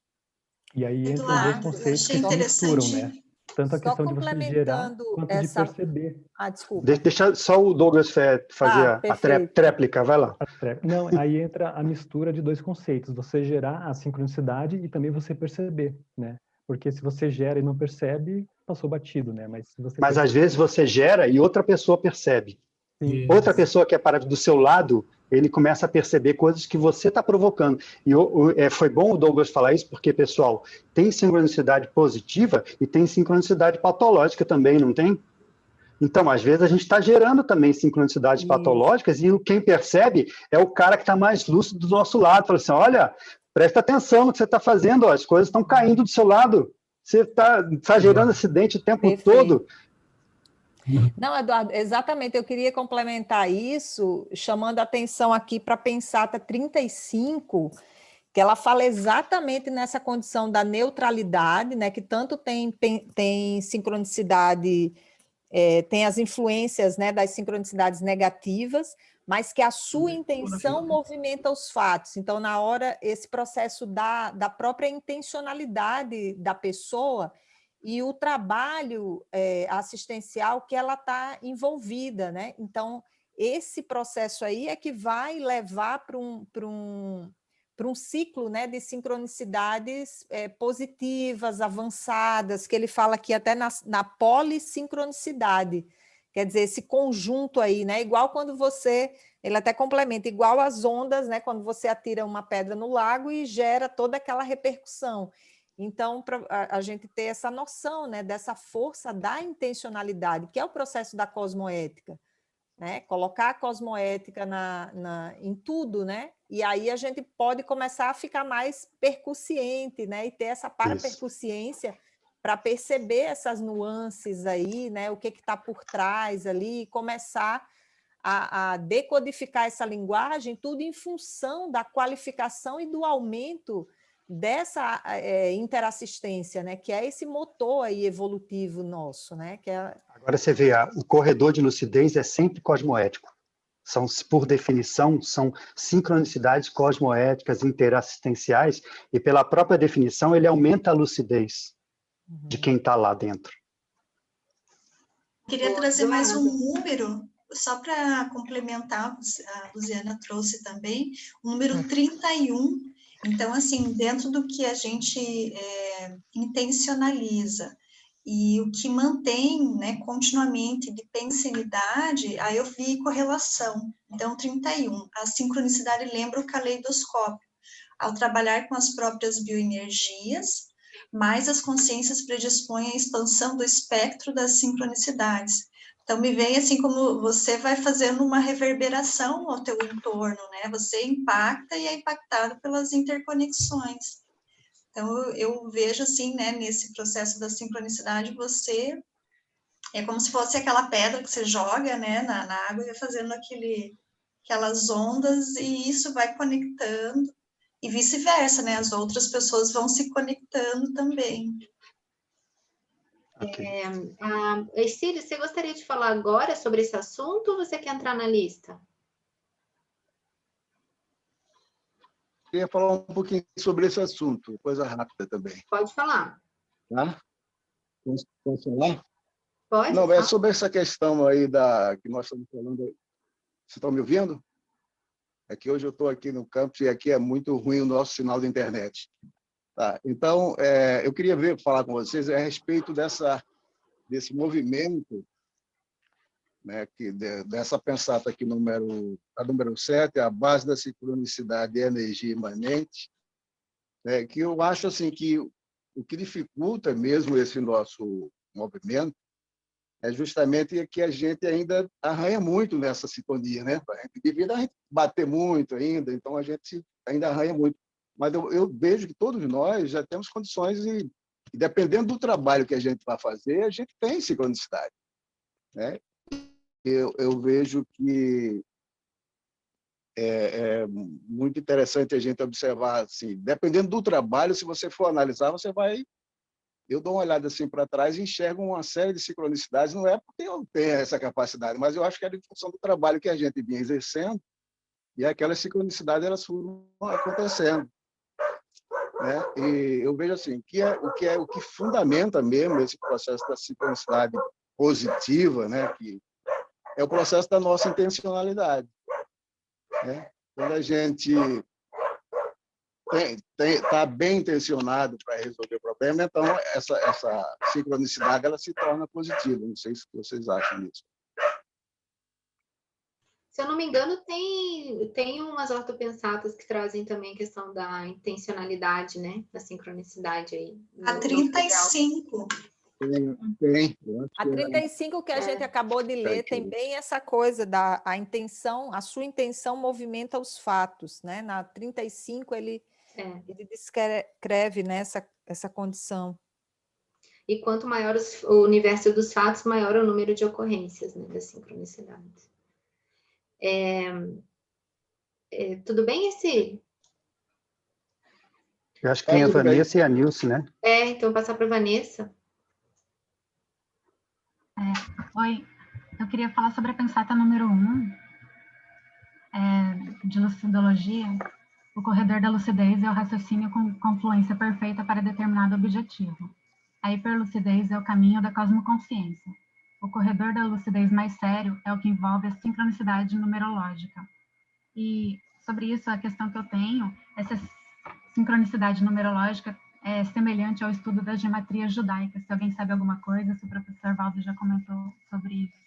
E aí entram dois conceitos que se misturam, né? Tanto a questão de você gerar, quanto de perceber. Desculpa. Deixa só o Douglas fazer a tréplica, vai lá. Não, aí entra a mistura de dois conceitos, você gerar a sincronicidade e também você perceber, né? Porque se você gera e não percebe, passou batido, né? Mas se você Mas às vezes você gera e outra pessoa percebe. Sim. Outra pessoa que é parada do seu lado, ele começa a perceber coisas que você está provocando. E foi bom o Douglas falar isso, porque, pessoal, tem sincronicidade positiva e tem sincronicidade patológica também, não tem? Então, às vezes, a gente está gerando também sincronicidades patológicas e quem percebe é o cara que está mais lúcido do nosso lado. Fala assim, olha, presta atenção no que você está fazendo, ó, as coisas estão caindo do seu lado. Você está gerando acidente o tempo todo. Não, Eduardo, exatamente, eu queria complementar isso, chamando a atenção aqui para a Pensata 35, que ela fala exatamente nessa condição da neutralidade, né, que tanto tem sincronicidade, tem as influências, né, das sincronicidades negativas, mas que a sua intenção movimenta os fatos. Então, na hora, esse processo da própria intencionalidade da pessoa e o trabalho assistencial que ela está envolvida, né? Então, esse processo aí é que vai levar para um ciclo, né, de sincronicidades positivas, avançadas, que ele fala aqui até na polissincronicidade. Quer dizer, esse conjunto aí, né? Igual quando ele até complementa, igual as ondas, né? Quando você atira uma pedra no lago e gera toda aquela repercussão. Então, para a gente ter essa noção, né, dessa força da intencionalidade, que é o processo da cosmoética, né? Colocar a cosmoética em tudo, né? E aí a gente pode começar a ficar mais percussiente, né? E ter essa parapercussiência para perceber essas nuances aí, né? O que está por trás ali, e começar a decodificar essa linguagem, tudo em função da qualificação e do aumento dessa interassistência, né? Que é esse motor aí evolutivo nosso, né? Agora você vê, o corredor de lucidez é sempre cosmoético. Por definição, são sincronicidades cosmoéticas interassistenciais e, pela própria definição, ele aumenta a lucidez de quem está lá dentro. Queria trazer mais um número, só para complementar, a Luziana trouxe também, o número 31. Então, assim, dentro do que a gente intencionaliza e o que mantém, né, continuamente de pensanidade, aí eu vi correlação. Então, 31, a sincronicidade lembra o caleidoscópio. Ao trabalhar com as próprias bioenergias, mais as consciências predispõem à expansão do espectro das sincronicidades. Então, me vem assim como você vai fazendo uma reverberação ao teu entorno, né? Você impacta e é impactado pelas interconexões. Então, eu vejo assim, né, nesse processo da sincronicidade, você é como se fosse aquela pedra que você joga, né, na água e vai fazendo aquelas ondas e isso vai conectando e vice-versa, né? As outras pessoas vão se conectando também. Círio, você gostaria de falar agora sobre esse assunto ou você quer entrar na lista? Eu queria falar um pouquinho sobre esse assunto, coisa rápida também. Pode falar. Tá? Posso falar? Pode. Não, é sobre essa questão aí que nós estamos falando. Vocês estão me ouvindo? É que hoje eu estou aqui no campus e aqui é muito ruim o nosso sinal de internet. Tá, então, eu queria falar com vocês a respeito desse movimento, né, dessa pensata aqui, a número 7, a base da sincronicidade e energia imanente, né, que eu acho assim, que o que dificulta mesmo esse nosso movimento é justamente que a gente ainda arranha muito nessa sintonia, né? Devido a gente bater muito ainda, então a gente ainda arranha muito. Mas eu vejo que todos nós já temos condições e dependendo do trabalho que a gente vai fazer, a gente tem sincronicidade, né? Eu vejo que é muito interessante a gente observar, assim, dependendo do trabalho, se você for analisar, você vai... Eu dou uma olhada assim para trás e enxergo uma série de sincronicidades, não é porque eu tenho essa capacidade, mas eu acho que era em função do trabalho que a gente vinha exercendo e aquelas sincronicidades elas foram acontecendo. Né? E eu vejo assim, o que fundamenta mesmo esse processo da sincronicidade positiva, né? Que é o processo da nossa intencionalidade. Né? Quando a gente está bem intencionado para resolver o problema tema, então essa sincronicidade ela se torna positiva. Não sei se vocês acham isso. Se eu não me engano, tem umas ortopensatas que trazem também a questão da intencionalidade, né? Da sincronicidade aí. A 35. Tem. A 35 que a gente acabou de ler tem bem essa coisa da a intenção, a sua intenção movimenta os fatos, né? Na 35 ele descreve, né, essa condição. E quanto maior o universo dos fatos, maior o número de ocorrências, né, da sincronicidade. Tudo bem esse? Eu acho que tem a Vanessa e a Nilce, né? Então eu vou passar para a Vanessa. Oi, eu queria falar sobre a pensata número 1, de lucidologia. O corredor da lucidez é o raciocínio com confluência perfeita para determinado objetivo. A hiperlucidez é o caminho da cosmoconsciência. O corredor da lucidez mais sério é o que envolve a sincronicidade numerológica. E sobre isso, a questão que eu tenho, essa sincronicidade numerológica é semelhante ao estudo da gematria judaica. Se alguém sabe alguma coisa, se o professor Valdo já comentou sobre isso.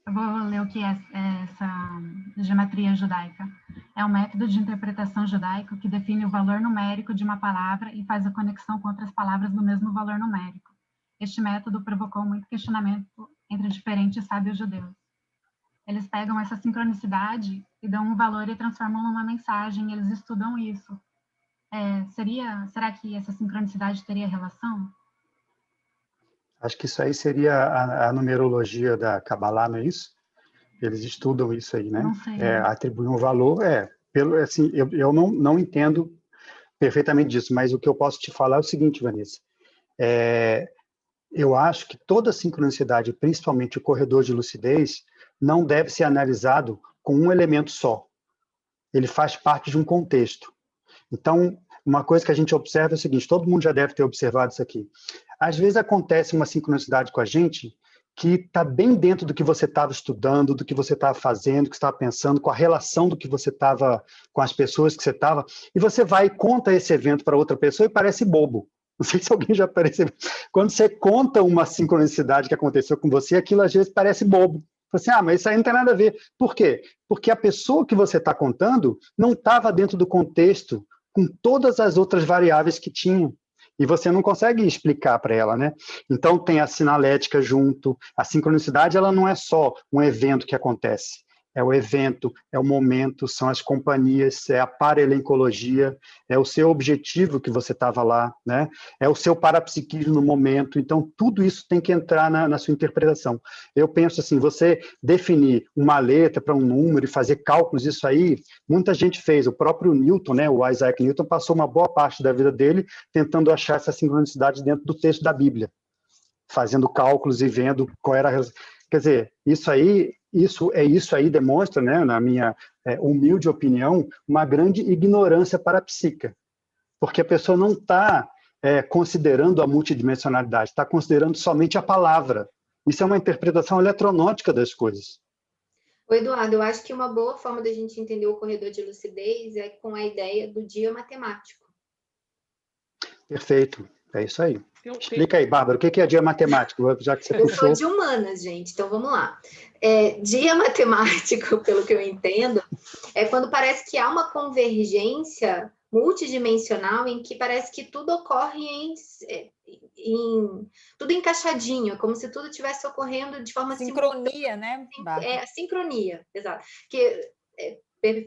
Eu vou ler o que é essa gematria judaica. É um método de interpretação judaico que define o valor numérico de uma palavra e faz a conexão com outras palavras do mesmo valor numérico. Este método provocou muito questionamento entre diferentes sábios judeus. Eles pegam essa sincronicidade e dão um valor e transformam numa mensagem, eles estudam isso. Será que essa sincronicidade teria relação? Acho que isso aí seria a numerologia da Kabbalah, não é isso? Eles estudam isso aí, né? Não sei. Atribuir um valor, assim, eu não entendo perfeitamente disso, mas o que eu posso te falar é o seguinte, Vanessa. Eu acho que toda sincronicidade, principalmente o corredor de lucidez, não deve ser analisado com um elemento só. Ele faz parte de um contexto. Então, uma coisa que a gente observa é o seguinte, todo mundo já deve ter observado isso aqui. Às vezes acontece uma sincronicidade com a gente que está bem dentro do que você estava estudando, do que você estava fazendo, do que você estava pensando, com a relação do que você estava, com as pessoas que você estava, e você vai e conta esse evento para outra pessoa e parece bobo. Não sei se alguém já percebeu. Quando você conta uma sincronicidade que aconteceu com você, aquilo às vezes parece bobo. Você, mas isso aí não tem nada a ver. Por quê? Porque a pessoa que você está contando não estava dentro do contexto com todas as outras variáveis que tinha. E você não consegue explicar para ela, né? Então tem a sinalética junto. A sincronicidade, ela não é só um evento que acontece. É o evento, é o momento, são as companhias, é a paralencologia, é o seu objetivo que você estava lá, né? É o seu parapsiquismo no momento. Então, tudo isso tem que entrar na sua interpretação. Eu penso assim, você definir uma letra para um número e fazer cálculos, isso aí, muita gente fez. O próprio Newton, né, o Isaac Newton, passou uma boa parte da vida dele tentando achar essa sincronicidade dentro do texto da Bíblia, fazendo cálculos e vendo qual era a... Quer dizer, isso aí demonstra, né, na minha humilde opinião, uma grande ignorância parapsíquica, porque a pessoa não está considerando a multidimensionalidade, está considerando somente a palavra. Isso é uma interpretação eletronômica das coisas. Ô, Eduardo, eu acho que uma boa forma da gente entender o corredor de lucidez é com a ideia do dia matemático. Perfeito, é isso aí. Explica aí, Bárbara, o que é dia matemático, já que você puxou. Eu sou de humanas, gente, então vamos lá. Dia matemático, pelo que eu entendo, é quando parece que há uma convergência multidimensional em que parece que tudo ocorre tudo encaixadinho, como se tudo estivesse ocorrendo de forma sincronia, né? Sincronia, exato. Que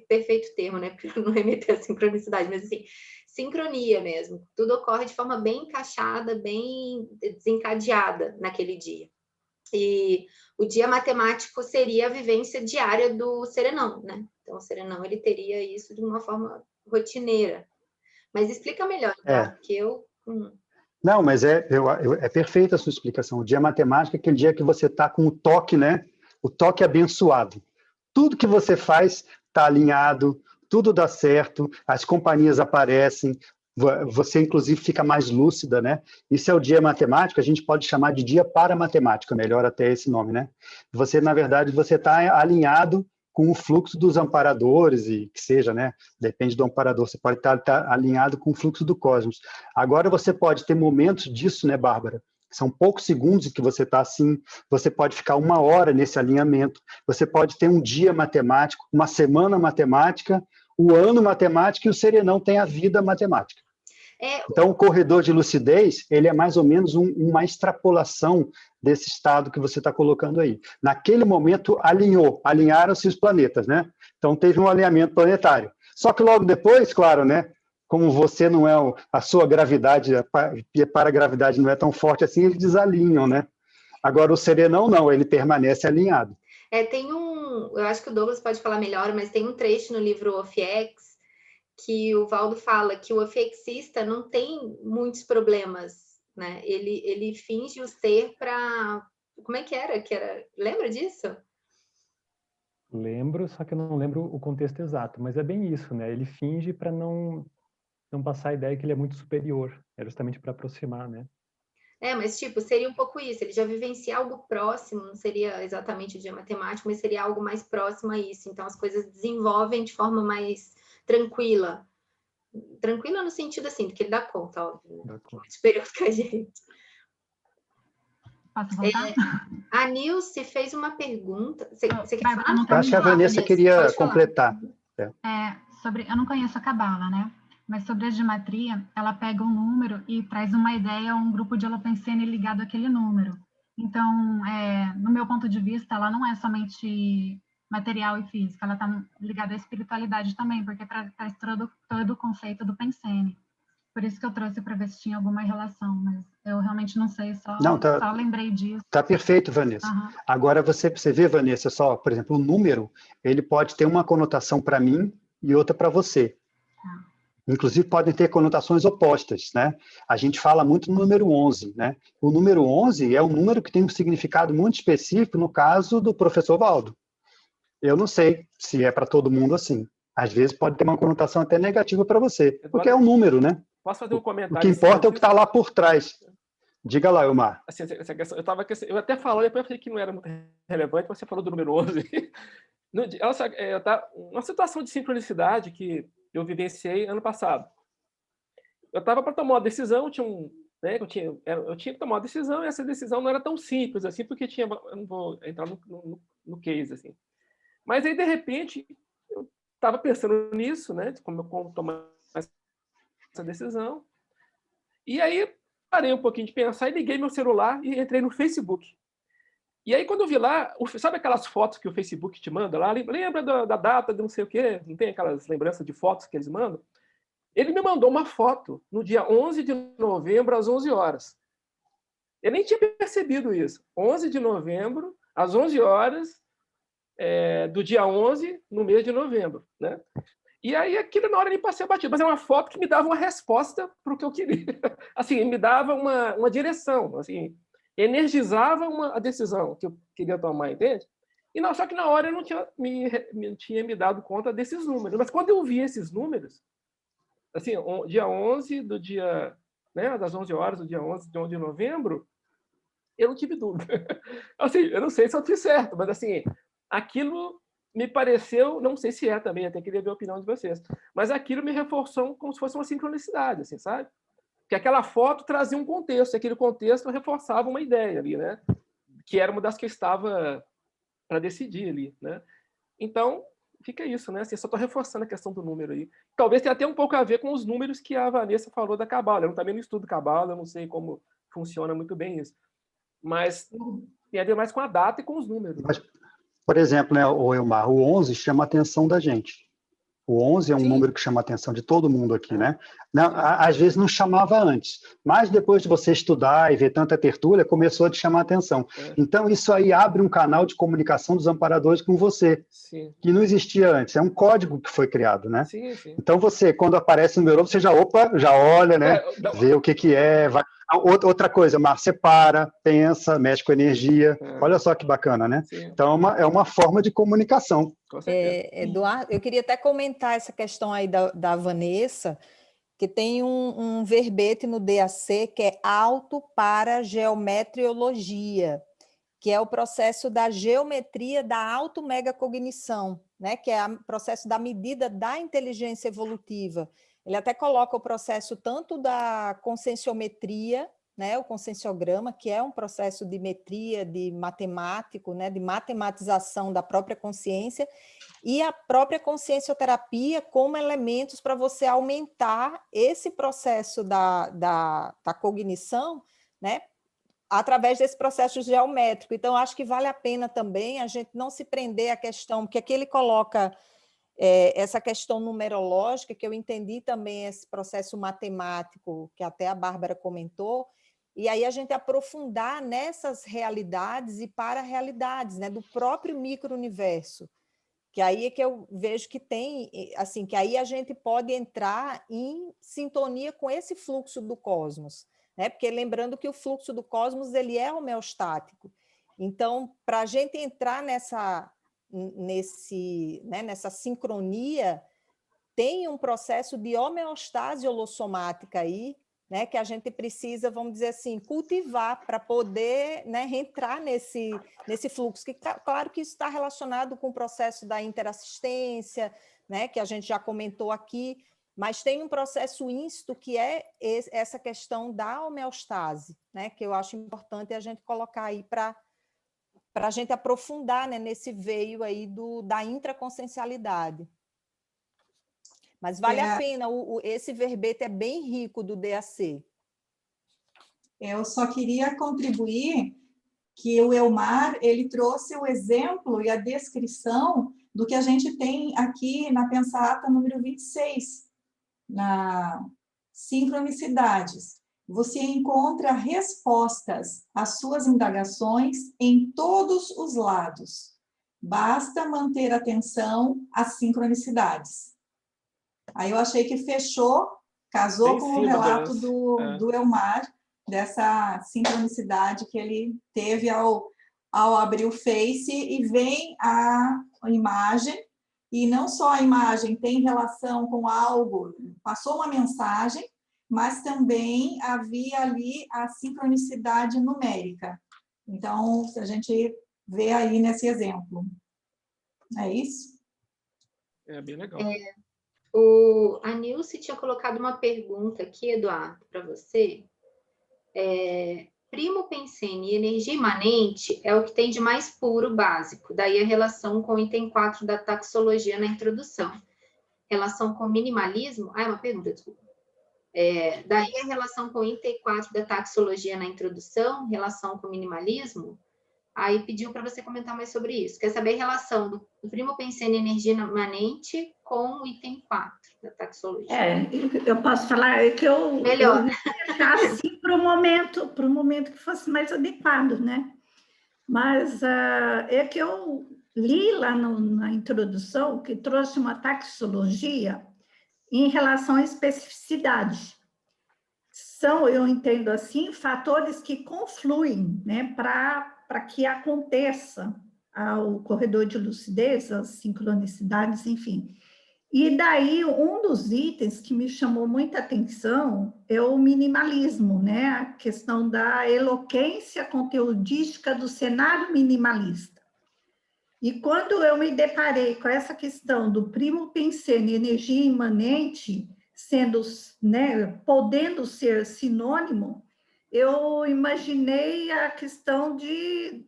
perfeito termo, né? Para não remeter à sincronicidade, mas assim, sincronia mesmo. Tudo ocorre de forma bem encaixada, bem desencadeada naquele dia. E o dia matemático seria a vivência diária do serenão, né? Então, o serenão, ele teria isso de uma forma rotineira. Mas explica melhor, tá? Porque eu... Não, mas é perfeita a sua explicação. O dia matemático é aquele dia que você está com o toque, né? O toque abençoado. Tudo que você faz está alinhado, tudo dá certo, as companhias aparecem, você, inclusive, fica mais lúcida, né? Isso é o dia matemático, a gente pode chamar de dia para matemática, melhor até esse nome, né? Você, na verdade, você está alinhado com o fluxo dos amparadores, e que seja, né? Depende do amparador, você pode estar alinhado com o fluxo do cosmos. Agora você pode ter momentos disso, né, Bárbara? São poucos segundos em que você está assim, você pode ficar 1 hora nesse alinhamento, você pode ter um dia matemático, uma semana matemática, o ano matemático e o serenão tem a vida matemática. Então, o corredor de lucidez, ele é mais ou menos uma extrapolação desse estado que você está colocando aí. Naquele momento, alinharam-se os planetas, né? Então, teve um alinhamento planetário. Só que logo depois, claro, né? Como você não é a sua gravidade, para a gravidade não é tão forte assim, eles desalinham, né? Agora, o serenão não, ele permanece alinhado. Eu acho que o Douglas pode falar melhor, mas tem um trecho no livro OFX que o Valdo fala que o ofexista não tem muitos problemas, né? Ele finge os ter para... Como é que era? Lembra disso? Lembro, só que eu não lembro o contexto exato, mas é bem isso, né? Ele finge para não passar a ideia que ele é muito superior, é justamente para aproximar, né? Mas tipo, seria um pouco isso, ele já vivencia algo próximo, não seria exatamente o dia matemático, mas seria algo mais próximo a isso, então as coisas desenvolvem de forma mais tranquila no sentido assim, do que ele dá conta, óbvio, né? Superior que a gente. Posso voltar? A Nilce fez uma pergunta. Você quer Bárbara, falar? Eu acho que a Vanessa queria completar. Eu não conheço a Cabala, né? Mas sobre a gematria, ela pega um número e traz uma ideia ou um grupo de holopensene ligado àquele número. Então, no meu ponto de vista, ela não é somente material e física, ela está ligada à espiritualidade também, porque traz todo o conceito do pensene. Por isso que eu trouxe para ver se tinha alguma relação, mas eu realmente não sei, só lembrei disso. Tá perfeito, Vanessa. Uhum. Agora, você vê, Vanessa, só, por exemplo, o número, ele pode ter uma conotação para mim e outra para você. Inclusive, podem ter conotações opostas, né? A gente fala muito no número 11, né? O número 11 é um número que tem um significado muito específico no caso do professor Valdo. Eu não sei se é para todo mundo assim. Às vezes pode ter uma conotação até negativa para você, porque é um número, né? Posso fazer um comentário? O que importa é o que está lá por trás. Diga lá, Elmar. Assim, eu até falando, depois eu falei que não era muito relevante, mas você falou do número 11. Uma situação de sincronicidade que eu vivenciei ano passado. Eu estava para tomar uma decisão, eu tinha que tomar uma decisão, e essa decisão não era tão simples assim, porque eu não vou entrar no case, assim. Mas aí, de repente, eu estava pensando nisso, né, de como tomar essa decisão. E aí, parei um pouquinho de pensar e liguei meu celular e entrei no Facebook. E aí, quando eu vi lá, sabe aquelas fotos que o Facebook te manda lá? Lembra da data de não sei o quê? Não tem aquelas lembranças de fotos que eles mandam? Ele me mandou uma foto no dia 11 de novembro, às 11 horas. Eu nem tinha percebido isso. 11 de novembro, às 11 horas, do dia 11, no mês de novembro, né? E aí, aquilo na hora eu nem passei batido, mas é uma foto que me dava uma resposta para o que eu queria. Assim, me dava uma direção, assim, energizava a decisão que eu queria tomar, entende? E não, só que na hora eu não tinha me dado conta desses números. Mas quando eu vi esses números, assim, dia 11 do dia, né, das 11 horas do dia 11 de novembro, eu não tive dúvida. Assim, eu não sei se eu fiz certo, mas assim, aquilo me pareceu, não sei se é também, até queria ver a opinião de vocês, mas aquilo me reforçou como se fosse uma sincronicidade, assim, sabe? Que aquela foto trazia um contexto, e aquele contexto reforçava uma ideia ali, né? Que era uma das que eu estava para decidir ali, né? Então, fica isso, né? Assim, só estou reforçando a questão do número aí. Talvez tenha até um pouco a ver com os números que a Vanessa falou da Cabala. Eu também não estudo Cabala, eu não sei como funciona muito bem isso. Mas tem a ver mais com a data e com os números. Mas, por exemplo, né, o Elmar, o 11 chama a atenção da gente. O 11 é um número que chama a atenção de todo mundo aqui, né? Não, às vezes não chamava antes, mas depois de você estudar e ver tanta tertúlia, começou a te chamar a atenção. Então, isso aí abre um canal de comunicação dos amparadores com você, que não existia antes. É um código que foi criado, né? Sim, sim. Então, você, quando aparece o número, você já olha, né? Vê o que é, vai... Outra coisa, Mar, você para, pensa, mexe com energia. Olha só que bacana, né? Sim. Então, é uma forma de comunicação. Eduardo, eu queria até comentar essa questão aí da Vanessa, que tem um verbete no DAC que é Alto para Geometriologia. que é o processo da geometria da auto-megacognição, né? Que é o processo da medida da inteligência evolutiva. Ele até coloca o processo tanto da conscienciometria, né? O conscienciograma, que é um processo de metria, de matemático, né? De matematização da própria consciência, e a própria consciencioterapia como elementos para você aumentar esse processo da cognição, né? Através desse processo geométrico. Então, acho que vale a pena também a gente não se prender à questão, porque aqui ele coloca essa questão numerológica, que eu entendi também esse processo matemático, que até a Bárbara comentou, e aí a gente aprofundar nessas realidades e para-realidades, né, do próprio micro-universo, que aí é que eu vejo que tem, assim, que aí a gente pode entrar em sintonia com esse fluxo do cosmos, né? Porque lembrando que o fluxo do cosmos ele é homeostático. Então, para a gente entrar nessa sincronia, tem um processo de homeostase holossomática aí, né, que a gente precisa, vamos dizer assim, cultivar para poder, né, entrar nesse fluxo, que claro que isso está relacionado com o processo da interassistência, né, que a gente já comentou aqui, mas tem um processo íncito que é essa questão da homeostase, né, que eu acho importante a gente colocar aí para a gente aprofundar, né, nesse veio aí da intraconsciencialidade. Mas vale a pena, esse verbete é bem rico do DAC. Eu só queria contribuir que o Elmar, ele trouxe o exemplo e a descrição do que a gente tem aqui na Pensata número 26, na sincronicidades. Você encontra respostas às suas indagações em todos os lados. Basta manter atenção às sincronicidades. Aí eu achei que fechou, casou com o relato do Elmar, dessa sincronicidade que ele teve ao abrir o Face, e vem a imagem, e não só a imagem tem relação com algo, passou uma mensagem, mas também havia ali a sincronicidade numérica. Então, a gente vê aí nesse exemplo. É isso? É bem legal. A Nilce tinha colocado uma pergunta aqui, Eduardo, para você. Primo pensene e energia imanente é o que tem de mais puro básico, daí a relação com o item 4 da taxologia na introdução. Relação com minimalismo... é uma pergunta, desculpa. Daí a relação com o item 4 da taxologia na introdução, relação com minimalismo, aí pediu para você comentar mais sobre isso. Quer saber a relação do primo pensene e energia imanente com o item 4 da taxologia. Eu posso falar que eu... Melhor. Eu deixar assim para o momento que fosse mais adequado, né? Mas é que eu li lá na introdução que trouxe uma taxologia em relação à especificidade. São, eu entendo assim, fatores que confluem, né, para que aconteça o corredor de lucidez, as sincronicidades, enfim. E daí, um dos itens que me chamou muita atenção é o minimalismo, né? A questão da eloquência conteudística do cenário minimalista. E quando eu me deparei com essa questão do primo pensene, energia imanente, sendo, né, podendo ser sinônimo, eu imaginei a questão de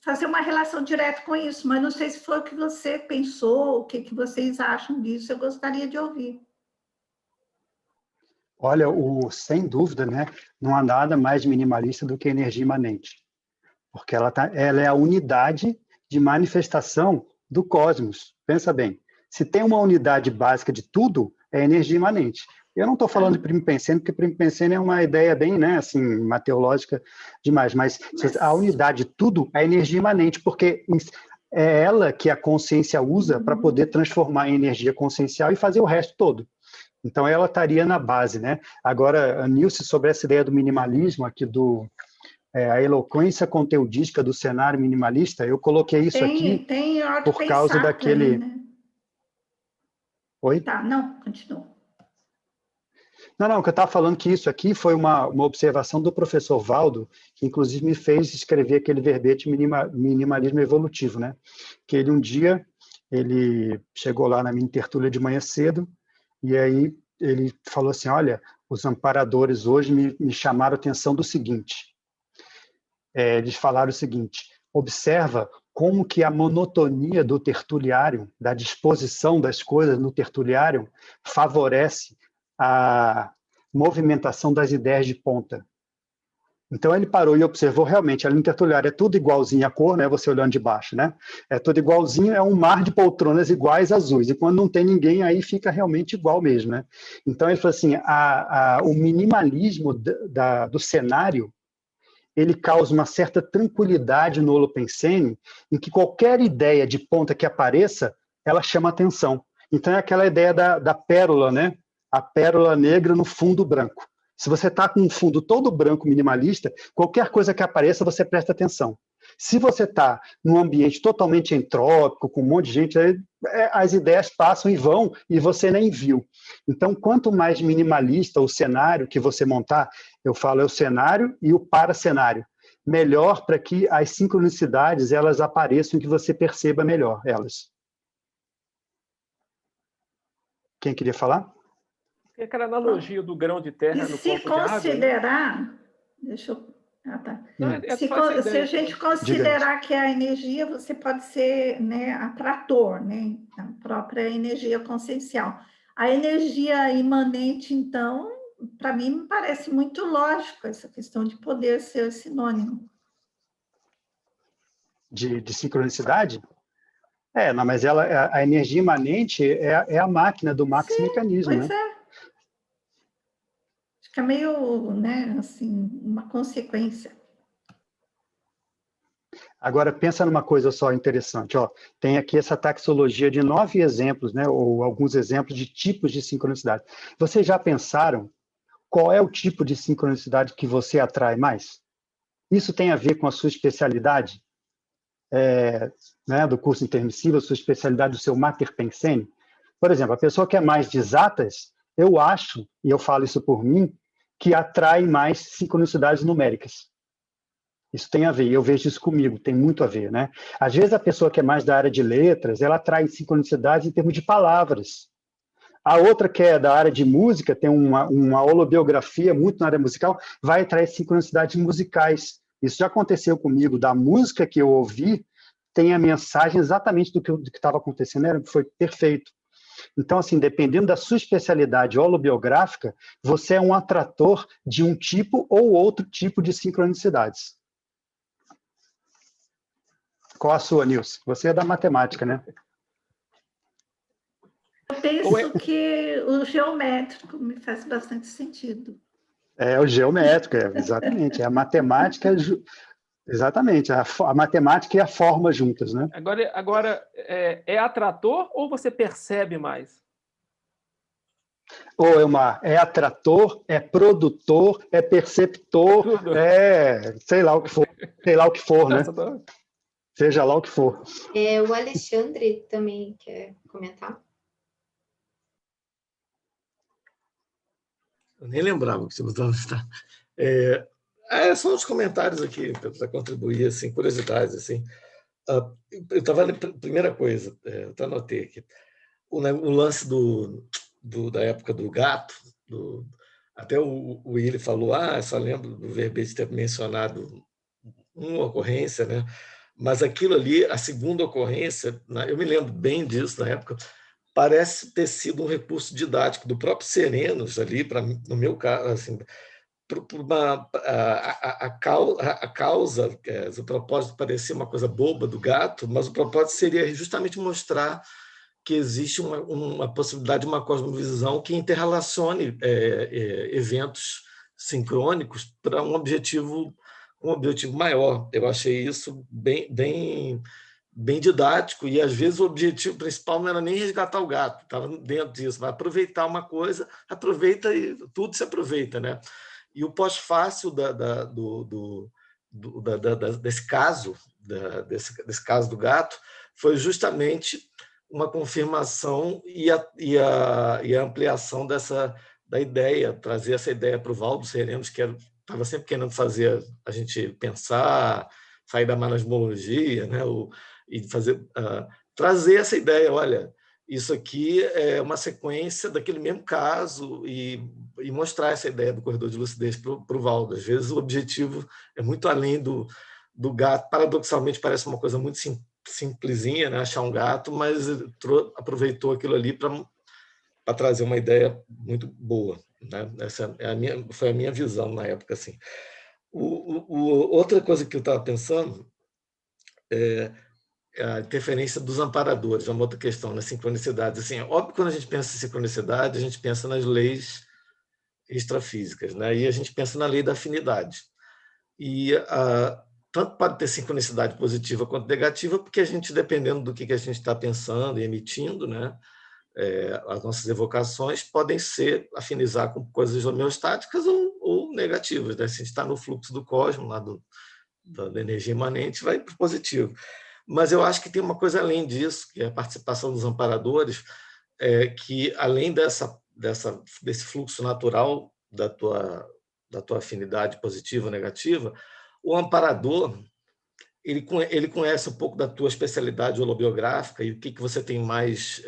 fazer uma relação direta com isso, mas não sei se foi o que você pensou, o que vocês acham disso, eu gostaria de ouvir. Olha, sem dúvida, né, não há nada mais minimalista do que a energia imanente, porque ela é a unidade de manifestação do cosmos. Pensa bem, se tem uma unidade básica de tudo, é energia imanente. Eu não estou falando de primo pensene, porque primo pensene é uma ideia bem, né, assim, mateológica demais, mas a unidade de tudo é energia imanente, porque é ela que a consciência usa para poder transformar em energia consciencial e fazer o resto todo. Então, ela estaria na base, né? Agora, a Nilce, sobre essa ideia do minimalismo aqui, a eloquência conteudística do cenário minimalista, eu coloquei isso aqui por causa daquele... Aí, né? Oi? Tá, não, continua. Não, o que eu estava falando que isso aqui foi uma observação do professor Valdo, que inclusive me fez escrever aquele verbete minimalismo evolutivo, né? Que ele um dia, ele chegou lá na minha tertúlia de manhã cedo, e aí ele falou assim, olha, os amparadores hoje me chamaram a atenção do seguinte, eles falaram o seguinte, observa como que a monotonia do tertuliário, da disposição das coisas no tertuliário, favorece a movimentação das ideias de ponta. Então ele parou e observou realmente, ali no tertuliário é tudo igualzinho a cor, né? Você olhando de baixo, né? É tudo igualzinho, é um mar de poltronas iguais azuis, e quando não tem ninguém, aí fica realmente igual mesmo, né? Então ele falou assim, o minimalismo do cenário, ele causa uma certa tranquilidade no Holopensene, em que qualquer ideia de ponta que apareça, ela chama atenção. Então é aquela ideia da pérola, né? A pérola negra no fundo branco. Se você está com um fundo todo branco minimalista, qualquer coisa que apareça, você presta atenção. Se você está num ambiente totalmente entrópico, com um monte de gente, as ideias passam e vão, e você nem viu. Então, quanto mais minimalista o cenário que você montar, eu falo é o cenário e o paracenário, melhor para que as sincronicidades elas apareçam e que você perceba melhor elas. Quem queria falar? Tem aquela analogia do grão de terra no se copo de água, considerar, né? deixa eu... Ah, tá. Se a gente considerar que a energia, você pode ser, né, atrator, né, a própria energia consciencial. A energia imanente, então, para mim, me parece muito lógico essa questão de poder ser sinônimo. De sincronicidade? Não, mas a energia imanente é a máquina do maxi-mecanismo, pois né? Fica meio, né, assim, uma consequência. Agora, pensa numa coisa só interessante. Ó, tem aqui essa taxologia de 9 exemplos, né, ou alguns exemplos de tipos de sincronicidade. Vocês já pensaram qual é o tipo de sincronicidade que você atrai mais? Isso tem a ver com a sua especialidade, né, do curso intermissivo, a sua especialidade do seu Mater Pensene? Por exemplo, a pessoa que é mais de exatas, eu acho, e eu falo isso por mim, que atrai mais sincronicidades numéricas. Isso tem a ver, eu vejo isso comigo, tem muito a ver, né? Às vezes a pessoa que é mais da área de letras, ela atrai sincronicidades em termos de palavras. A outra que é da área de música, tem uma holobiografia muito na área musical, vai atrair sincronicidades musicais. Isso já aconteceu comigo, da música que eu ouvi, tem a mensagem exatamente do que estava acontecendo, foi perfeito. Então, assim, dependendo da sua especialidade holobiográfica, você é um atrator de um tipo ou outro tipo de sincronicidades. Qual a sua, Nilce? Você é da matemática, né? Eu penso que o geométrico me faz bastante sentido. O geométrico, exatamente. É a matemática, exatamente. A matemática e a forma juntas, né? Agora é atrator ou você percebe mais? Ô, Elmar, é atrator, é produtor, é perceptor, tudo. Sei lá o que for, né? Seja lá o que for. O Alexandre também quer comentar. Eu nem lembrava que você estava... são os comentários aqui para contribuir, assim, curiosidades, assim. Eu estava primeira coisa, eu até anotei aqui, o lance da época do gato, até o Willy falou, só lembro do verbete ter mencionado uma ocorrência, né? Mas aquilo ali, a segunda ocorrência, eu me lembro bem disso na época, parece ter sido um recurso didático do próprio Serenos ali, no meu caso, assim, a causa, o propósito parecia uma coisa boba do gato, mas o propósito seria justamente mostrar que existe uma possibilidade de uma cosmovisão que interrelacione eventos sincrônicos para um objetivo maior. Eu achei isso bem didático, e às vezes o objetivo principal não era nem resgatar o gato, estava dentro disso, mas aproveitar uma coisa, aproveita e tudo se aproveita, né? E o pós-fácil desse caso do gato foi justamente uma confirmação e a ampliação da ideia, trazer essa ideia para o Valdo Serenos, que estava sempre querendo fazer a gente pensar, sair da marasmologia, né? E trazer essa ideia, olha, isso aqui é uma sequência daquele mesmo caso e mostrar essa ideia do corredor de lucidez para o Valdo. Às vezes o objetivo é muito além do gato. Paradoxalmente parece uma coisa muito simplesinha, né? Achar um gato, mas aproveitou aquilo ali para trazer uma ideia muito boa, né? Essa foi a minha visão na época, assim. Outra coisa que eu estava pensando é a interferência dos amparadores, uma outra questão, na sincronicidade. Assim, óbvio que quando a gente pensa em sincronicidade, a gente pensa nas leis extrafísicas, né? E a gente pensa na lei da afinidade. E tanto pode ter sincronicidade positiva quanto negativa, porque a gente, dependendo do que a gente está pensando e emitindo, né? As nossas evocações podem afinizar com coisas homeostáticas ou negativas, né? Se a gente está no fluxo do cosmos, lá da energia imanente, vai para o positivo. Mas eu acho que tem uma coisa além disso, que é a participação dos amparadores, que além desse fluxo natural da tua afinidade positiva ou negativa, o amparador ele conhece um pouco da tua especialidade holobiográfica e o que você tem mais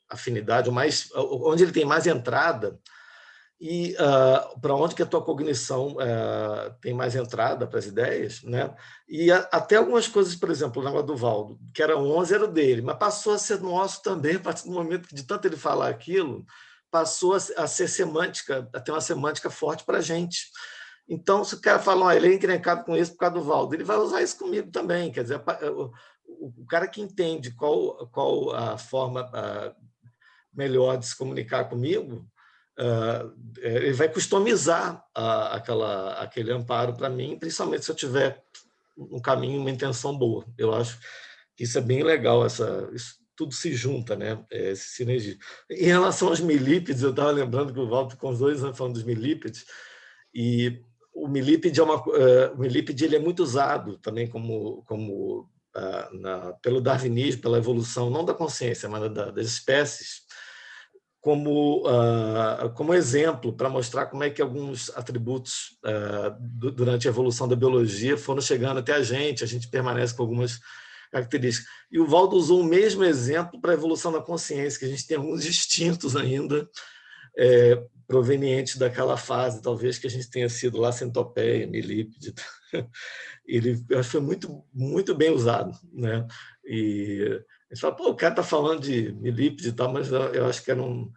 afinidade, onde ele tem mais entrada e para onde que a tua cognição tem mais entrada para as ideias, né? E até algumas coisas, por exemplo, o negócio do Valdo, que era 11, era o dele, mas passou a ser nosso também, a partir do momento que, de tanto ele falar aquilo, passou a ser semântica, a ter uma semântica forte para a gente. Então, se o cara fala, ele é encrencado com isso por causa do Valdo, ele vai usar isso comigo também. Quer dizer, o cara que entende qual a forma melhor de se comunicar comigo, ele vai customizar aquele amparo para mim, principalmente se eu tiver um caminho, uma intenção boa. Eu acho que isso é bem legal, isso tudo se junta, né? Esse sinergia. Em relação aos milípedes, eu estava lembrando que o Valdo ficou uns 2 anos falando dos milípedes, e o milípede ele é muito usado também pelo darwinismo, pela evolução, não da consciência, mas das espécies, como exemplo para mostrar como é que alguns atributos durante a evolução da biologia foram chegando até a gente permanece com algumas características. E o Valdo usou o mesmo exemplo para a evolução da consciência, que a gente tem alguns instintos ainda provenientes daquela fase, talvez que a gente tenha sido lá centopeia, milípede. Eu acho que foi muito, muito bem usado, né? E a gente fala, o cara está falando de milípede e tal, mas eu acho que era um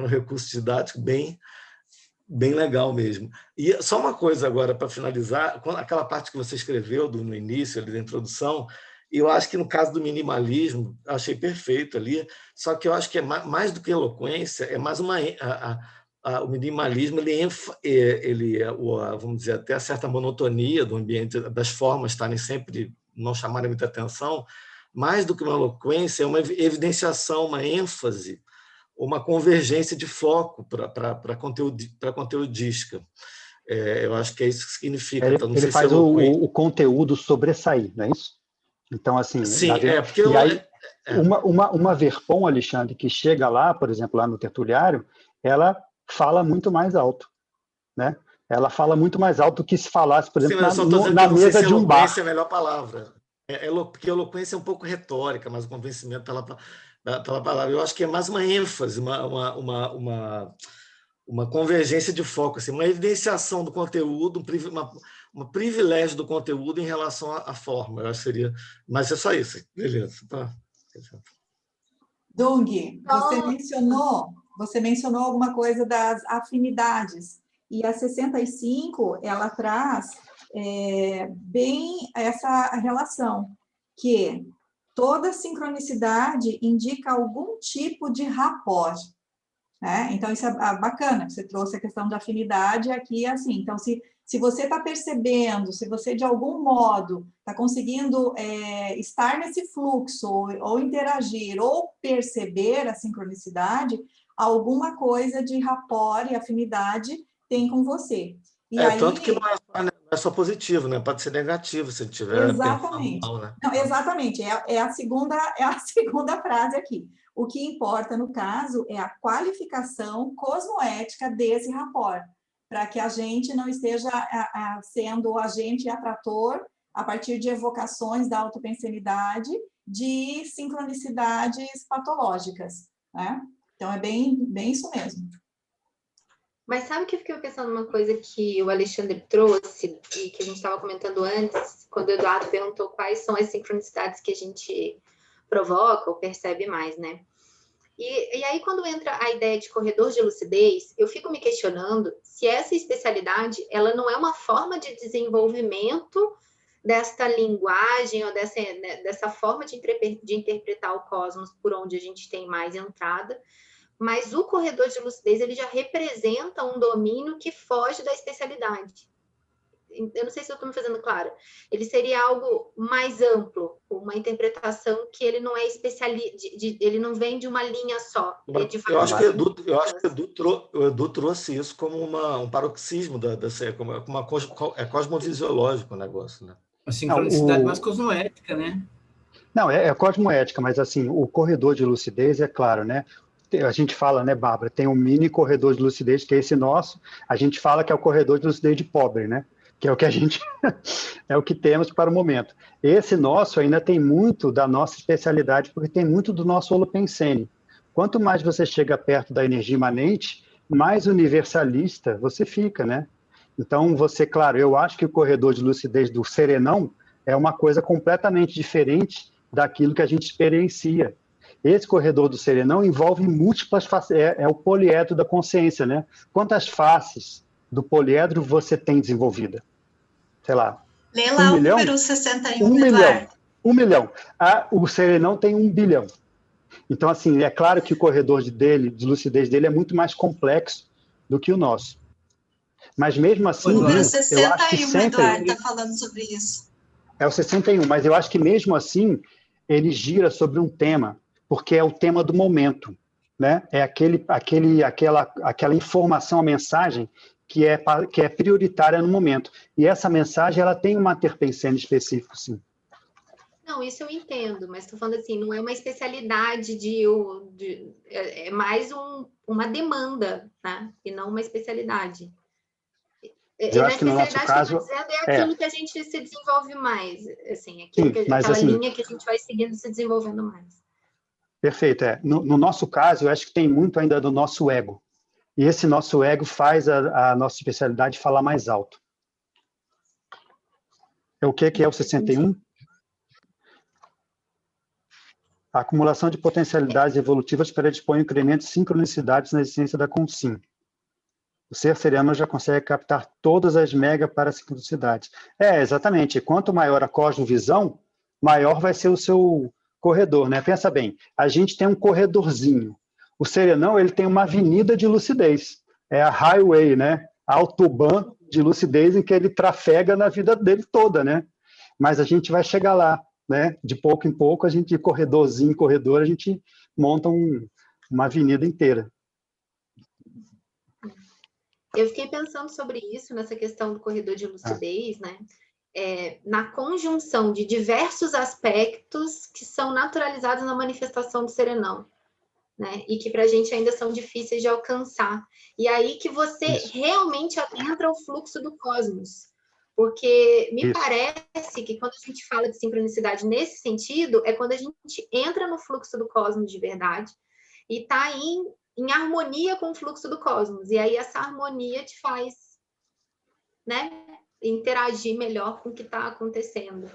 recurso didático bem legal mesmo. E só uma coisa agora, para finalizar, aquela parte que você escreveu no início, ali da introdução, eu acho que no caso do minimalismo, achei perfeito ali, só que eu acho que é mais do que eloquência, é mais o minimalismo, vamos dizer, até a certa monotonia do ambiente, das formas estarem sempre, não chamarem muita atenção, mais do que uma eloquência, é uma evidenciação, uma ênfase, uma convergência de foco para conteudística. Eu acho que é isso que significa. Ele faz o conteúdo sobressair, não é isso? Então, assim... Sim, porque... E aí, uma Verpom, Alexandre, que chega lá, por exemplo, lá no Tertuliário, ela fala muito mais alto, né? Ela fala muito mais alto do que se falasse, por exemplo, na mesa de um bar. Eloquência é a melhor palavra. Porque eloquência é um pouco retórica, mas o convencimento pela palavra. Eu acho que é mais uma ênfase, uma convergência de foco, assim, uma evidenciação do conteúdo, um privilégio do conteúdo em relação à forma. Eu acho que seria... Mas é só isso. Beleza. Tá. Dung, você mencionou alguma coisa das afinidades. E a 65, ela traz bem essa relação, que toda sincronicidade indica algum tipo de rapport, né? Então, isso é bacana, você trouxe a questão da afinidade aqui, assim. Então, se você está percebendo, se você, de algum modo, está conseguindo estar nesse fluxo, ou interagir, ou perceber a sincronicidade, alguma coisa de rapport e afinidade tem com você. E aí, tanto que não é só positivo, né? Pode ser negativo se tiver exatamente. pensando mal, né? Não, exatamente, é a segunda frase aqui. O que importa, no caso, é a qualificação cosmoética desse rapport, para que a gente não esteja sendo o agente e atrator, a partir de evocações da autopensenidade, de sincronicidades patológicas, né? Então, é bem isso mesmo. Mas sabe que eu fiquei pensando numa coisa que o Alexandre trouxe e que a gente estava comentando antes, quando o Eduardo perguntou quais são as sincronicidades que a gente provoca ou percebe mais, né? E aí, quando entra a ideia de corredor de lucidez, eu fico me questionando se essa especialidade, ela não é uma forma de desenvolvimento desta linguagem ou dessa forma de interpretar o cosmos por onde a gente tem mais entrada, mas o corredor de lucidez, ele já representa um domínio que foge da especialidade. Eu não sei se eu estou me fazendo clara. Ele seria algo mais amplo, uma interpretação que ele não é especialista, ele não vem de uma linha só. Eu acho que o Edu trouxe isso como um paroxismo é cosmovisiológico o negócio, né? A sincronicidade mais cosmoética, né? Não, é cosmoética, mas assim, o corredor de lucidez é claro, né? A gente fala, né, Bárbara, tem um mini corredor de lucidez, que é esse nosso, a gente fala que é o corredor de lucidez de pobre, né? Que é o que a gente é o que temos para o momento. Esse nosso ainda tem muito da nossa especialidade, porque tem muito do nosso holopensene. Quanto mais você chega perto da energia imanente, mais universalista você fica, né? Então, claro, eu acho que o corredor de lucidez do serenão é uma coisa completamente diferente daquilo que a gente experiencia. Esse corredor do serenão envolve múltiplas faces, é o poliedro da consciência, né? Quantas faces do poliedro você tem desenvolvida? Sei lá. Lê lá o número 61, 1 milhão. Eduardo. 1 milhão. O serenão tem 1 bilhão. Então, assim, é claro que o corredor de lucidez dele é muito mais complexo do que o nosso. Mas mesmo assim, o número eu 61, acho que sempre... Eduardo, está falando sobre isso. É o 61, mas eu acho que mesmo assim, ele gira sobre um tema, porque é o tema do momento, né? É aquela informação, a mensagem que é prioritária no momento. E essa mensagem, ela tem um terpensene específico, sim. Não, isso eu entendo, mas estou falando assim, não é uma especialidade é mais uma demanda, né? E não uma especialidade. Eu acho que no nosso caso... Que eu estou dizendo é aquilo que a gente se desenvolve mais, assim, Sim, aquela assim, linha que a gente vai seguindo se desenvolvendo mais. Perfeito, No nosso caso, eu acho que tem muito ainda do nosso ego. E esse nosso ego faz a nossa especialidade falar mais alto. O que é o 61? A acumulação de potencialidades evolutivas predispõe o incremento de sincronicidades na essência da consim. O ser sereno já consegue captar todas as mega parasincronicidades. Exatamente. Quanto maior a cosmovisão, maior vai ser o seu corredor, né? Pensa bem, a gente tem um corredorzinho. O serenão, ele tem uma avenida de lucidez. É a highway, né? A autobahn de lucidez em que ele trafega na vida dele toda, né? Mas a gente vai chegar lá, né? De pouco em pouco, a gente, de corredorzinho em corredor, a gente monta uma avenida inteira. Eu fiquei pensando sobre isso, nessa questão do corredor de lucidez, né? Na conjunção de diversos aspectos que são naturalizados na manifestação do serenão, né? E que para a gente ainda são difíceis de alcançar. E aí que você realmente adentra o fluxo do cosmos. Porque me parece que quando a gente fala de sincronicidade nesse sentido, é quando a gente entra no fluxo do cosmos de verdade e está em harmonia com o fluxo do cosmos. E aí essa harmonia te faz, né, interagir melhor com o que está acontecendo.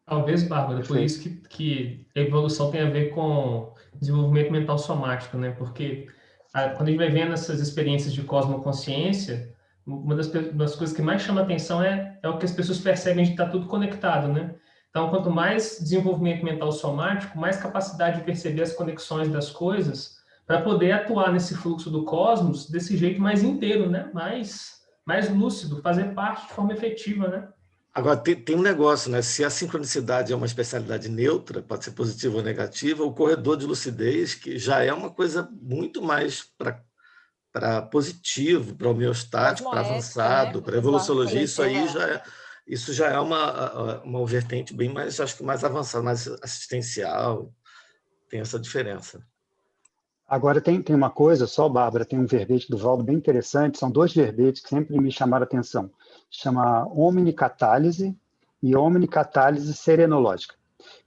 Talvez, Bárbara, por isso que a evolução tem a ver com desenvolvimento mental somático, né? Porque quando a gente vai vendo essas experiências de cosmoconsciência, uma das coisas que mais chama atenção é o que as pessoas percebem de estar tudo conectado, né? Então, quanto mais desenvolvimento mental somático, mais capacidade de perceber as conexões das coisas para poder atuar nesse fluxo do cosmos desse jeito mais inteiro, né? Mais lúcido, fazer parte de forma efetiva, né? Agora, tem um negócio, né? Se a sincronicidade é uma especialidade neutra, pode ser positiva ou negativa, o corredor de lucidez, que já é uma coisa muito mais para positivo, para homeostático, para avançado, né? para evoluciologia, Exato. isso já é uma vertente bem mais, acho que mais avançada, mais assistencial, tem essa diferença. Agora, tem uma coisa só, Bárbara, tem um verbete do Valdo bem interessante, são 2 verbetes que sempre me chamaram a atenção. Chama omnicatálise e omnicatálise serenológica,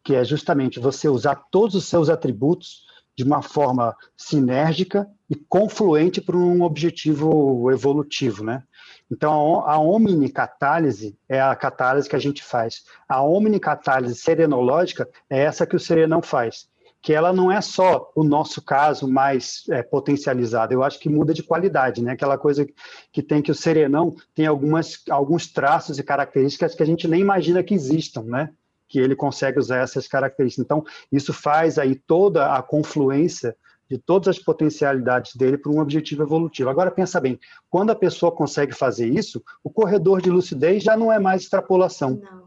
que é justamente você usar todos os seus atributos de uma forma sinérgica e confluente para um objetivo evolutivo, né? Então, a omnicatálise é a catálise que a gente faz. A omnicatálise serenológica é essa que o serenão faz, que ela não é só o nosso caso mais potencializado, eu acho que muda de qualidade, né? Aquela coisa que o serenão tem alguns traços e características que a gente nem imagina que existam, né? Que ele consegue usar essas características. Então, isso faz aí toda a confluência de todas as potencialidades dele para um objetivo evolutivo. Agora, pensa bem, quando a pessoa consegue fazer isso, o corredor de lucidez já não é mais extrapolação. Não.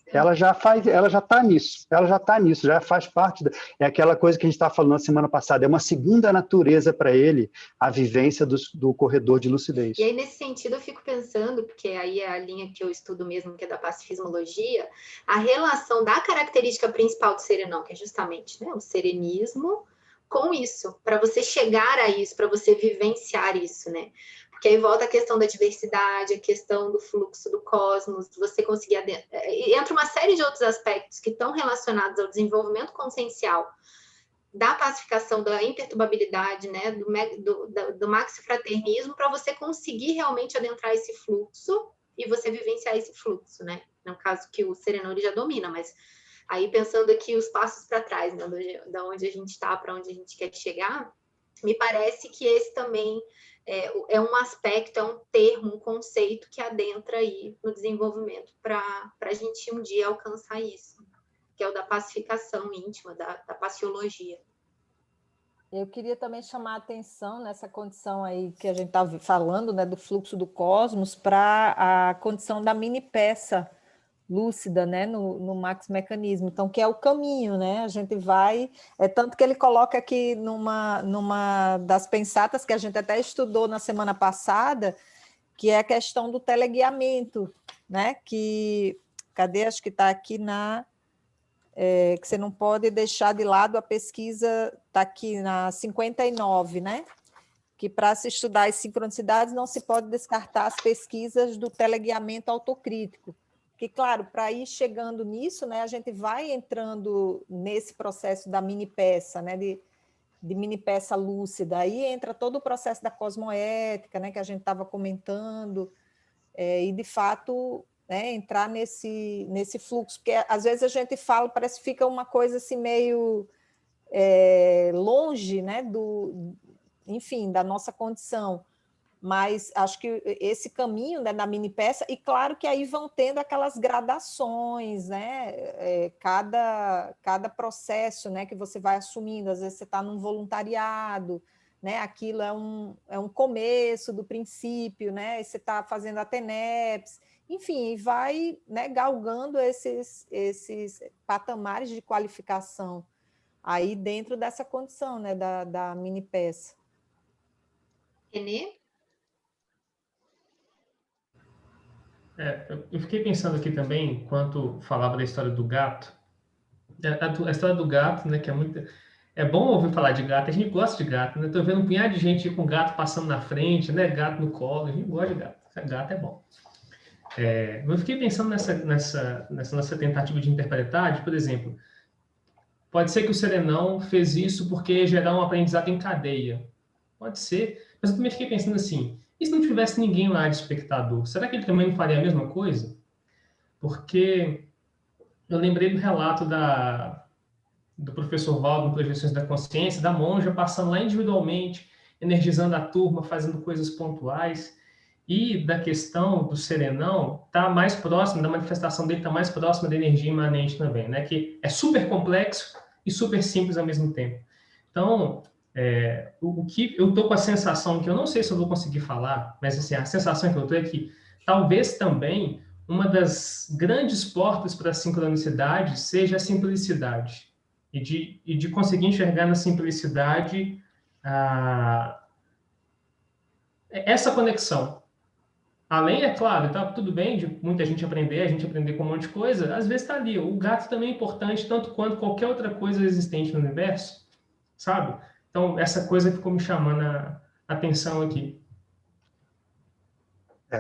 Ela já está nisso, já faz parte, é aquela coisa que a gente estava falando na semana passada, é uma segunda natureza para ele, a vivência do corredor de lucidez. E aí, nesse sentido, eu fico pensando, porque aí é a linha que eu estudo mesmo, que é da pacifismologia, a relação da característica principal do serenão, que é justamente, né, o serenismo, com isso, para você chegar a isso, para você vivenciar isso, né? Porque aí volta a questão da diversidade, a questão do fluxo do cosmos, você conseguir... Entra uma série de outros aspectos que estão relacionados ao desenvolvimento consciencial, da pacificação, da imperturbabilidade, né, do maxifraternismo, para você conseguir realmente adentrar esse fluxo e você vivenciar esse fluxo, né? No caso que o serenão ele já domina, mas aí pensando aqui os passos para trás, né, da onde a gente está para onde a gente quer chegar, me parece que esse também... É um aspecto, é um termo, um conceito que adentra aí no desenvolvimento para a gente um dia alcançar isso, que é o da pacificação íntima, da paciologia. Eu queria também chamar a atenção nessa condição aí que a gente está falando, né, do fluxo do cosmos, para a condição da mini peça lúcida, né, no max mecanismo, então que é o caminho, né, a gente vai, tanto que ele coloca aqui numa das pensatas que a gente até estudou na semana passada, que é a questão do teleguiamento, né, que, cadê, acho que está aqui que você não pode deixar de lado a pesquisa, está aqui na 59, né, que para se estudar as sincronicidades não se pode descartar as pesquisas do teleguiamento autocrítico. Que, claro, para ir chegando nisso, né, a gente vai entrando nesse processo da mini peça, né, de mini peça lúcida. Aí entra todo o processo da cosmoética, né, que a gente estava comentando, e, de fato, né, entrar nesse fluxo. Porque, às vezes, a gente fala, parece que fica uma coisa assim meio longe, né, enfim, da nossa condição. Mas acho que esse caminho, né, da mini peça, e claro que aí vão tendo aquelas gradações, né, cada processo, né, que você vai assumindo, às vezes você está num voluntariado, né, aquilo é um começo do princípio, né, você está fazendo a TENEPS, enfim, vai, né, galgando esses patamares de qualificação aí dentro dessa condição, né, da mini peça. Renê? Eu fiquei pensando aqui também, enquanto falava da história do gato, a história do gato, né, que é muito... É bom ouvir falar de gato, a gente gosta de gato, né? Estou vendo um punhado de gente com gato passando na frente, né? Gato no colo, a gente gosta de gato. Gato é bom. Eu fiquei pensando nessa nossa tentativa de interpretar, por exemplo, pode ser que o serenão fez isso porque ia gerar um aprendizado em cadeia. Pode ser, mas eu também fiquei pensando assim, e se não tivesse ninguém lá de espectador, será que ele também não faria a mesma coisa? Porque eu lembrei do relato do professor Valdo no Projeções da Consciência, da monja passando lá individualmente, energizando a turma, fazendo coisas pontuais, e da questão do serenão está mais próximo, da manifestação dele está mais próxima da energia imanente também, né? Que é super complexo e super simples ao mesmo tempo. Então, o que eu estou com a sensação, que eu não sei se eu vou conseguir falar, mas assim, a sensação que eu estou é que talvez também uma das grandes portas para a sincronicidade seja a simplicidade. E de conseguir enxergar na simplicidade essa conexão. Além, é claro, tá tudo bem de muita gente aprender, a gente aprender com um monte de coisa, às vezes está ali. O gato também é importante, tanto quanto qualquer outra coisa existente no universo, sabe? Então, essa coisa ficou me chamando a atenção aqui.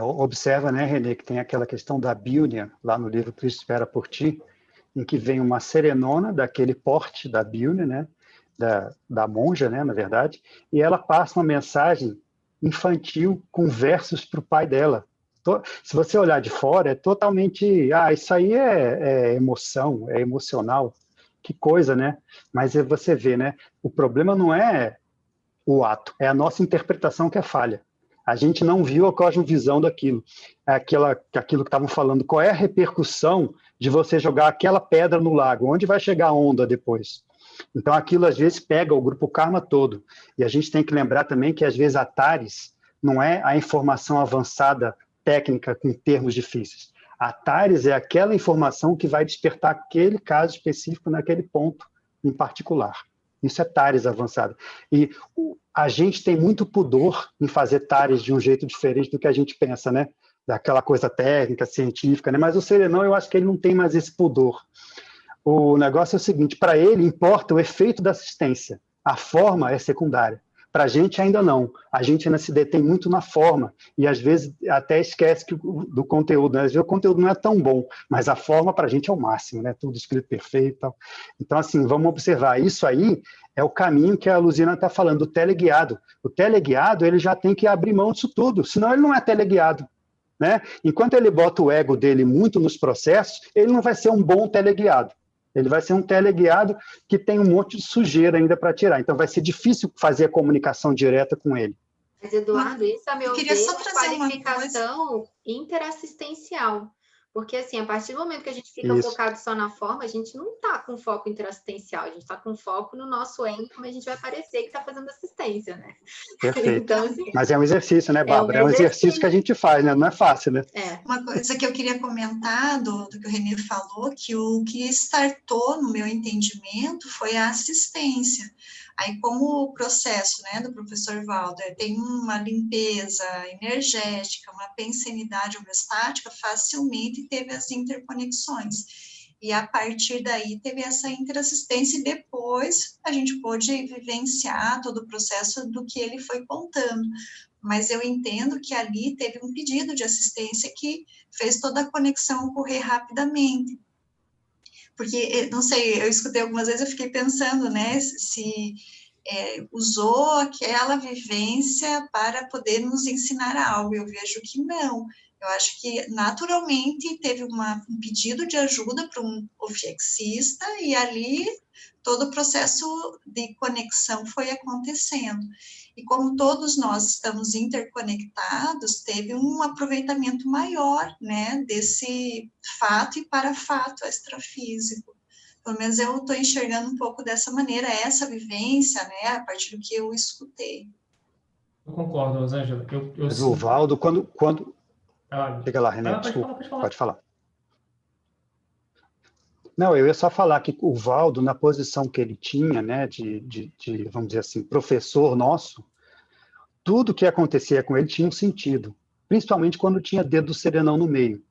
Observa, né, Renê, que tem aquela questão da Bíblia, lá no livro Cristo Espera por Ti, em que vem uma serenona daquele porte da Bíblia, né, da monja, né, na verdade, e ela passa uma mensagem infantil com versos para o pai dela. Se você olhar de fora, é totalmente... isso aí é emoção, é emocional. Que coisa, né? Mas você vê, né? O problema não é o ato, é a nossa interpretação que é falha. A gente não viu a cosmovisão daquilo. Aquilo que estavam falando. Qual é a repercussão de você jogar aquela pedra no lago? Onde vai chegar a onda depois? Então, aquilo, às vezes, pega o grupo Karma todo. E a gente tem que lembrar também que, às vezes, a TARES não é a informação avançada técnica com termos difíceis. A TARES é aquela informação que vai despertar aquele caso específico naquele ponto em particular. Isso é TARES avançada. E a gente tem muito pudor em fazer TARES de um jeito diferente do que a gente pensa, né? Daquela coisa técnica, científica, né? Mas o serenão, eu acho que ele não tem mais esse pudor. O negócio é o seguinte, para ele importa o efeito da assistência. A forma é secundária. Para a gente ainda não. A gente ainda se detém muito na forma e às vezes até esquece do conteúdo. Né? Às vezes o conteúdo não é tão bom, mas a forma para a gente é o máximo, né? Tudo escrito perfeito e tal. Então, assim, vamos observar. Isso aí é o caminho que a Luzina está falando, o teleguiado. O teleguiado, ele já tem que abrir mão disso tudo, senão ele não é teleguiado. Né? Enquanto ele bota o ego dele muito nos processos, ele não vai ser um bom teleguiado. Ele vai ser um teleguiado que tem um monte de sujeira ainda para tirar. Então, vai ser difícil fazer a comunicação direta com ele. Mas, Eduardo, isso, a meu ver, é só uma trazer qualificação interassistencial. Porque, assim, a partir do momento que a gente fica focado só na forma, a gente não está com foco interassistencial, a gente está com foco no nosso ego, como a gente vai parecer que está fazendo assistência, né? Perfeito. Então, assim, mas é um exercício, né, Bárbara? É um exercício que a gente faz, né? Não é fácil, né? Uma coisa que eu queria comentar do que o Renê falou, que o que startou, no meu entendimento, foi a assistência. Aí, como o processo, né, do professor Walder tem uma limpeza energética, uma pensenidade homeostática, facilmente teve as interconexões. E, a partir daí, teve essa interassistência e depois a gente pôde vivenciar todo o processo do que ele foi contando. Mas eu entendo que ali teve um pedido de assistência que fez toda a conexão ocorrer rapidamente. Porque, não sei, eu escutei algumas vezes, eu fiquei pensando, né, se usou aquela vivência para poder nos ensinar algo. Eu vejo que não. Eu acho que, naturalmente, teve um pedido de ajuda para um ofexista e ali todo o processo de conexão foi acontecendo. E como todos nós estamos interconectados, teve um aproveitamento maior, né, desse fato e parafato extrafísico. Pelo menos eu estou enxergando um pouco dessa maneira, essa vivência, né, a partir do que eu escutei. Eu concordo, Rosângela. Mas o Valdo, quando... Chega lá, Renê, desculpa, pode falar. Não, eu ia só falar que o Valdo, na posição que ele tinha, né, de vamos dizer assim, professor nosso, tudo que acontecia com ele tinha um sentido, principalmente quando tinha dedo do serenão no meio.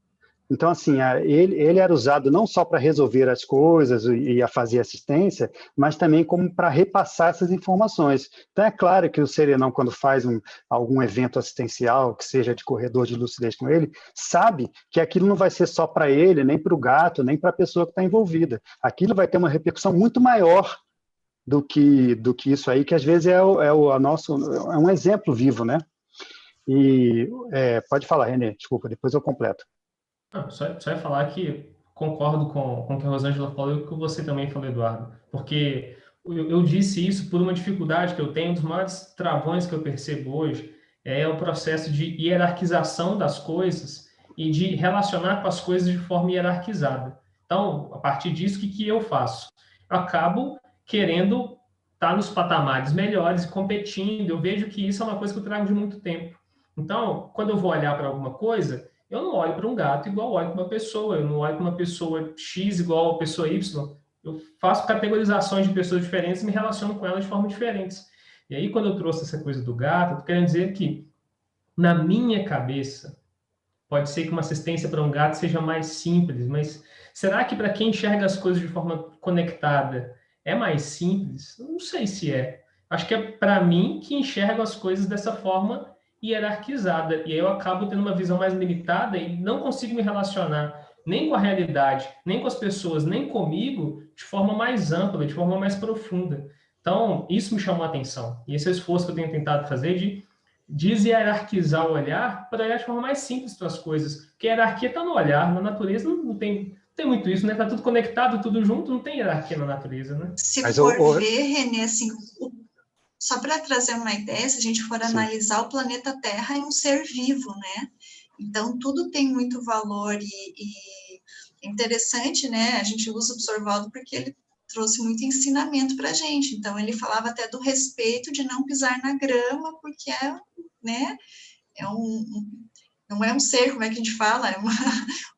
Então, assim, ele era usado não só para resolver as coisas e a fazer assistência, mas também como para repassar essas informações. Então, é claro que o serenão, quando faz algum evento assistencial, que seja de corredor de lucidez com ele, sabe que aquilo não vai ser só para ele, nem para o gato, nem para a pessoa que está envolvida. Aquilo vai ter uma repercussão muito maior do que isso aí, que às vezes é um exemplo vivo, né? E pode falar, Renê, desculpa, depois eu completo. Não, só ia falar que concordo com o que a Rosângela falou e o que você também falou, Eduardo, porque eu disse isso por uma dificuldade que eu tenho, um dos maiores travões que eu percebo hoje é o processo de hierarquização das coisas e de relacionar com as coisas de forma hierarquizada. Então, a partir disso, o que eu faço? Eu acabo querendo estar nos patamares melhores, competindo, eu vejo que isso é uma coisa que eu trago de muito tempo. Então, quando eu vou olhar para alguma coisa, eu não olho para um gato igual eu olho para uma pessoa, eu não olho para uma pessoa X igual a pessoa Y, eu faço categorizações de pessoas diferentes e me relaciono com elas de formas diferentes. E aí, quando eu trouxe essa coisa do gato, eu tô querendo dizer que na minha cabeça, pode ser que uma assistência para um gato seja mais simples, mas será que para quem enxerga as coisas de forma conectada é mais simples? Eu não sei se é. Acho que é para mim que enxergo as coisas dessa forma hierarquizada. E aí eu acabo tendo uma visão mais limitada e não consigo me relacionar nem com a realidade, nem com as pessoas, nem comigo de forma mais ampla, de forma mais profunda. Então, isso me chamou a atenção. E esse é o esforço que eu tenho tentado fazer de deshierarquizar o olhar para olhar de forma mais simples para as coisas. Porque a hierarquia está no olhar, na natureza não tem muito isso, né? Está tudo conectado, tudo junto, não tem hierarquia na natureza, né? Se for ver, Renê, assim, só para trazer uma ideia, se a gente for analisar, o planeta Terra é um ser vivo, né? Então, tudo tem muito valor e é interessante, né? A gente usa o professor Valdo porque ele trouxe muito ensinamento para a gente. Então, ele falava até do respeito de não pisar na grama, porque né? Não é um ser, como é que a gente fala? É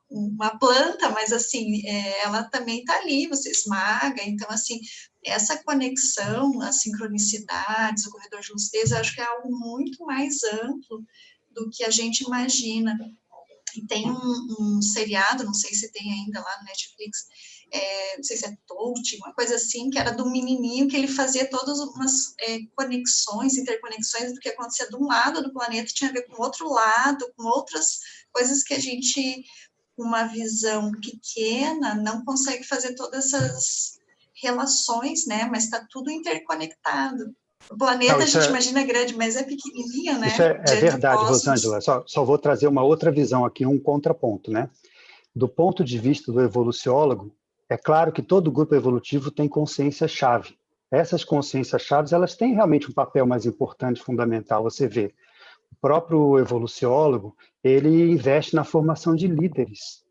uma planta, mas assim, ela também está ali, você esmaga. Então, assim, essa conexão, as sincronicidades, o corredor de lucidez, eu acho que é algo muito mais amplo do que a gente imagina. E tem um seriado, não sei se tem ainda lá no Netflix, não sei se é Touch, uma coisa assim, que era do menininho que ele fazia todas umas conexões, interconexões do que acontecia de um lado do planeta, tinha a ver com o outro lado, com outras coisas que a gente, com uma visão pequena, não consegue fazer todas essas relações, né? Mas está tudo interconectado. O planeta a gente imagina grande, mas é pequenininho, né? Isso é verdade, Rosângela. Só vou trazer uma outra visão aqui, um contraponto, né? Do ponto de vista do evoluciólogo, é claro que todo grupo evolutivo tem consciência-chave. Essas consciências-chaves, elas têm realmente um papel mais importante, fundamental. Você vê, o próprio evoluciólogo, ele investe na formação de líderes.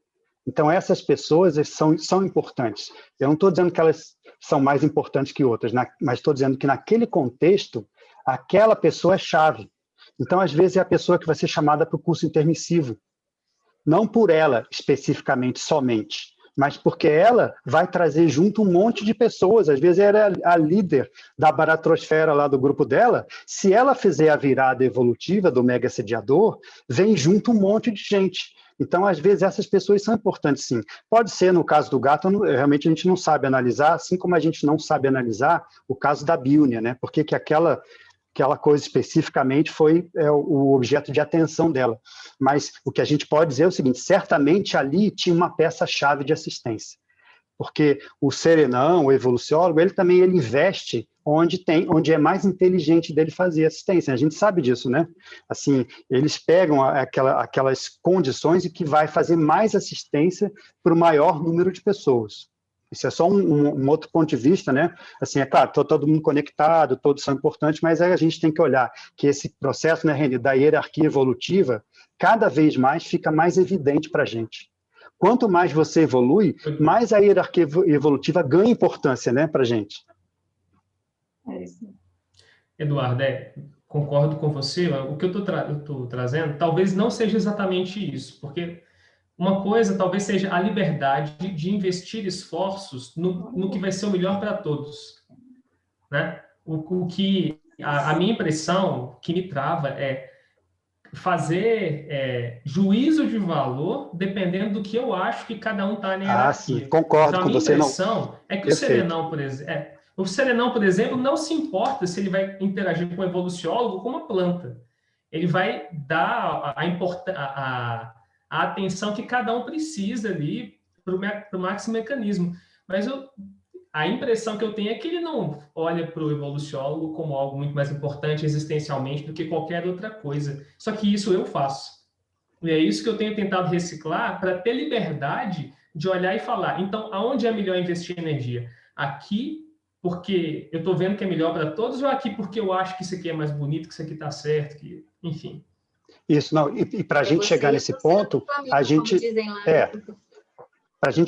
Então, essas pessoas são importantes. Eu não estou dizendo que elas são mais importantes que outras, mas estou dizendo que naquele contexto, aquela pessoa é chave. Então, às vezes, é a pessoa que vai ser chamada para o curso intermissivo. Não por ela, especificamente, somente, mas porque ela vai trazer junto um monte de pessoas. Às vezes, era a líder da baratrosfera lá do grupo dela. Se ela fizer a virada evolutiva do mega sediador, vem junto um monte de gente. Então, às vezes, essas pessoas são importantes, sim. Pode ser, no caso do gato, realmente a gente não sabe analisar, assim como a gente não sabe analisar o caso da Bíunia, né? Porque que aquela coisa especificamente foi o objeto de atenção dela. Mas o que a gente pode dizer é o seguinte, certamente ali tinha uma peça-chave de assistência. Porque o serenão, o evoluciólogo, ele investe onde é mais inteligente dele fazer assistência. A gente sabe disso, né? Assim, eles pegam aquelas condições e que vai fazer mais assistência para o maior número de pessoas. Isso é só um outro ponto de vista, né? Assim, é claro, todo mundo conectado, todos são importantes, mas aí a gente tem que olhar que esse processo, né, Renê, da hierarquia evolutiva, cada vez mais fica mais evidente para a gente. Quanto mais você evolui, mais a hierarquia evolutiva ganha importância, né, para a gente. É isso. Eduardo, concordo com você. O que eu estou trazendo talvez não seja exatamente isso, porque uma coisa talvez seja a liberdade de investir esforços no que vai ser o melhor para todos, né? A minha impressão que me trava é fazer juízo de valor dependendo do que eu acho que cada um está na hierarquia. Sim, concordo com você. A minha impressão é que o serenão, por exemplo, não se importa se ele vai interagir com o evoluciólogo ou com uma planta. Ele vai dar a atenção que cada um precisa ali para o máximo mecanismo. Mas a impressão que eu tenho é que ele não olha para o evoluciólogo como algo muito mais importante existencialmente do que qualquer outra coisa. Só que isso eu faço. E é isso que eu tenho tentado reciclar para ter liberdade de olhar e falar. Então, aonde é melhor investir energia? Aqui, porque eu estou vendo que é melhor para todos, ou aqui porque eu acho que isso aqui é mais bonito, que isso aqui está certo, enfim. Isso, não. E para a gente chegar nesse ponto, para a gente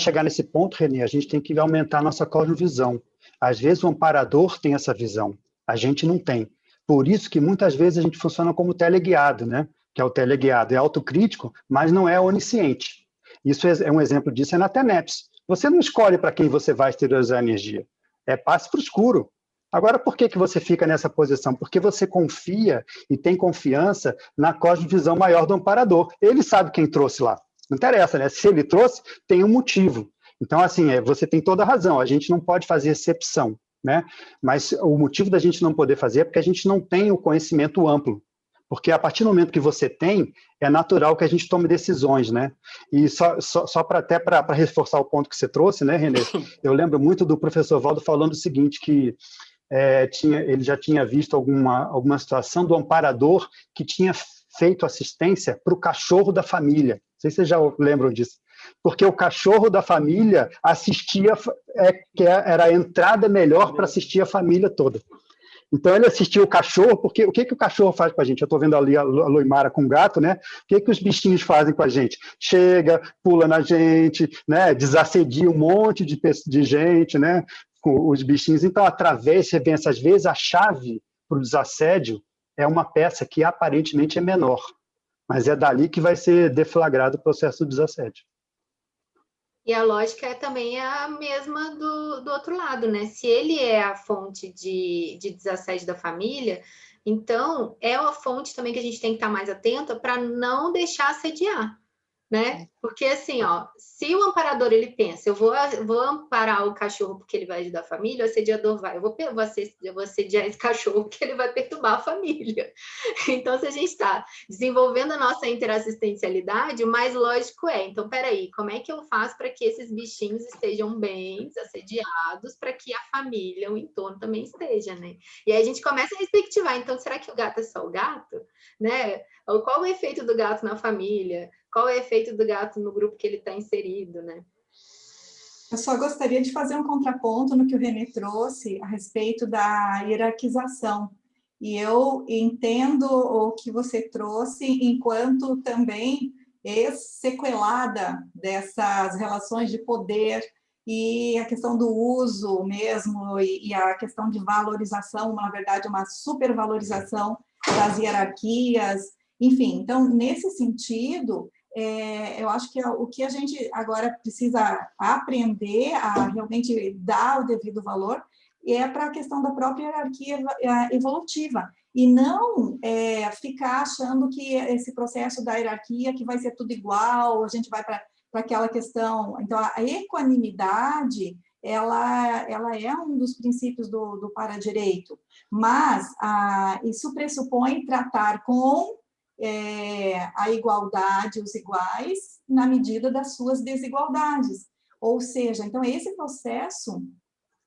chegar nesse ponto, Renê, a gente tem que aumentar a nossa cosmovisão. Às vezes o amparador tem essa visão, a gente não tem. Por isso que muitas vezes a gente funciona como teleguiado, né? Que é o teleguiado, é autocrítico, mas não é onisciente. Isso é um exemplo disso, é na TENEPS. Você não escolhe para quem você vai exteriorizar a energia. Passe para o escuro. Agora, por que você fica nessa posição? Porque você confia e tem confiança na cosmovisão maior do amparador. Ele sabe quem trouxe lá. Não interessa, né? Se ele trouxe, tem um motivo. Então, assim, você tem toda a razão. A gente não pode fazer exceção, né? Mas o motivo da gente não poder fazer é porque a gente não tem o conhecimento amplo. Porque a partir do momento que você tem, é natural que a gente tome decisões, né? E só para reforçar o ponto que você trouxe, né, Renê? Eu lembro muito do professor Valdo falando o seguinte, que ele já tinha visto alguma situação do amparador que tinha feito assistência para o cachorro da família. Não sei se vocês já lembram disso. Porque o cachorro da família assistia, que era a entrada melhor para assistir a família toda. Então, ele assistiu o cachorro, porque o que o cachorro faz com a gente? Eu estou vendo ali a Loimara com o gato, né? O que os bichinhos fazem com a gente? Chega, pula na gente, né? Desassedia um monte de gente, né? Com os bichinhos. Então, através, você pensa, às vezes, a chave para o desassédio é uma peça que aparentemente é menor, mas é dali que vai ser deflagrado o processo do desassédio. E a lógica é também a mesma do outro lado, né? Se ele é a fonte de desassédio da família, então é uma fonte também que a gente tem que estar mais atenta para não deixar assediar, né? Porque assim, ó, se o amparador ele pensa, eu vou amparar o cachorro porque ele vai ajudar a família, o assediador vai, eu vou assediar esse cachorro porque ele vai perturbar a família. Então, se a gente está desenvolvendo a nossa interassistencialidade, o mais lógico então, peraí, como é que eu faço para que esses bichinhos estejam bem assediados, para que a família, o entorno também esteja, né? E aí a gente começa a perspectivar, então, será que o gato é só o gato? Né? Ou qual o efeito do gato na família? Qual é o efeito do gato no grupo que ele está inserido, né? Eu só gostaria de fazer um contraponto no que o René trouxe a respeito da hierarquização. E eu entendo o que você trouxe enquanto também sequelada dessas relações de poder e a questão do uso mesmo e a questão de valorização, na verdade, uma supervalorização das hierarquias, enfim. Então, nesse sentido, eu acho que o que a gente agora precisa aprender a realmente dar o devido valor é para a questão da própria hierarquia evolutiva, e não ficar achando que esse processo da hierarquia que vai ser tudo igual, a gente vai para aquela questão. Então, a equanimidade, ela é um dos princípios do para-direito, mas isso pressupõe tratar com a igualdade, os iguais, na medida das suas desigualdades. Ou seja, então, esse processo,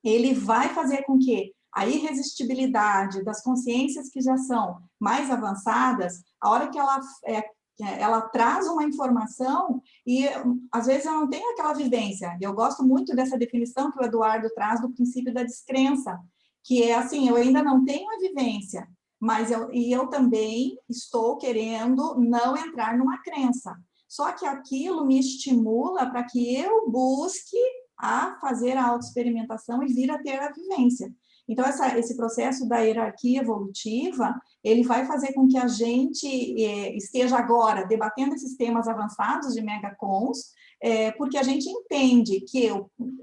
ele vai fazer com que a irresistibilidade das consciências que já são mais avançadas, a hora que ela traz uma informação e, às vezes, eu não tenho aquela vivência. Eu gosto muito dessa definição que o Eduardo traz do princípio da descrença, que é assim, eu ainda não tenho a vivência, mas eu também estou querendo não entrar numa crença. Só que aquilo me estimula para que eu busque a fazer a autoexperimentação e vir a ter a vivência. Então, esse processo da hierarquia evolutiva, ele vai fazer com que a gente esteja agora debatendo esses temas avançados de megacons, porque a gente entende que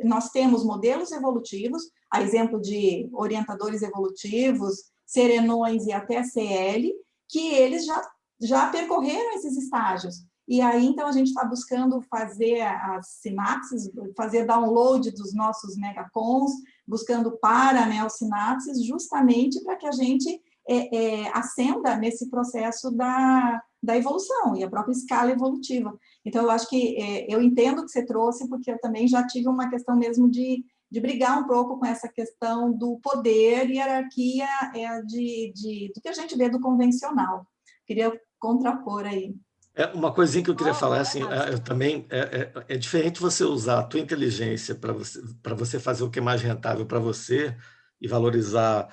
nós temos modelos evolutivos, a exemplo de orientadores evolutivos, serenões e até CL, que eles já percorreram esses estágios. E aí, então, a gente está buscando fazer as sinapses, fazer download dos nossos megacons, buscando para-neossinapses, justamente para que a gente ascenda nesse processo da evolução e a própria escala evolutiva. Então, eu acho que eu entendo o que você trouxe, porque eu também já tive uma questão mesmo de brigar um pouco com essa questão do poder e hierarquia do que a gente vê do convencional. Queria contrapor aí. Uma coisinha que eu queria falar, assim, eu também, é diferente você usar a tua inteligência para você fazer o que é mais rentável para você e valorizar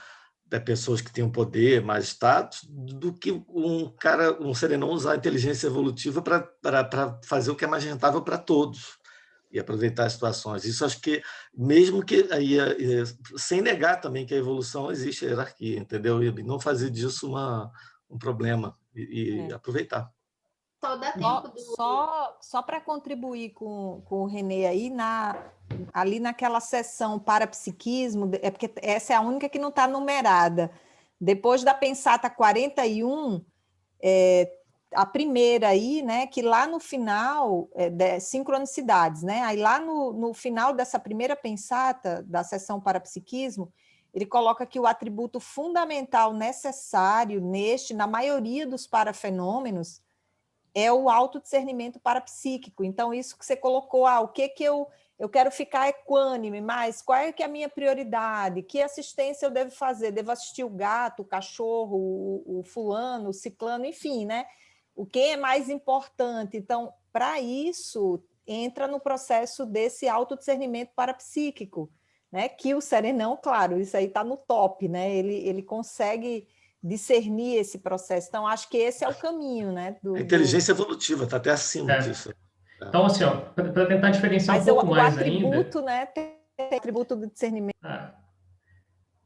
pessoas que têm um poder, mais status, do que um serenão usar a inteligência evolutiva para fazer o que é mais rentável para todos e aproveitar as situações. Isso acho que, mesmo que, sem negar também que a evolução existe a hierarquia, entendeu? E não fazer disso um problema e aproveitar. Só para contribuir com o René aí, ali naquela seção parapsiquismo, é porque essa é a única que não está numerada. Depois da pensata 41, a primeira aí, né, que lá no final, sincronicidades, né, aí lá no final dessa primeira pensata da seção parapsiquismo, ele coloca que o atributo fundamental necessário na maioria dos parafenômenos, é o autodiscernimento parapsíquico. Então, isso que você colocou, o que eu quero ficar equânime, mas qual é que é a minha prioridade? Que assistência eu devo fazer? Devo assistir o gato, o cachorro, o fulano, o ciclano, enfim, né? O que é mais importante? Então, para isso, entra no processo desse autodiscernimento parapsíquico, né? Que o serenão, claro, isso aí está no top, né? Ele consegue discernir esse processo. Então, acho que esse é o caminho, né? A inteligência evolutiva está até acima disso. Então, assim, para tentar diferenciar um pouco mais ainda... Mas o atributo, né? Tem atributo do discernimento.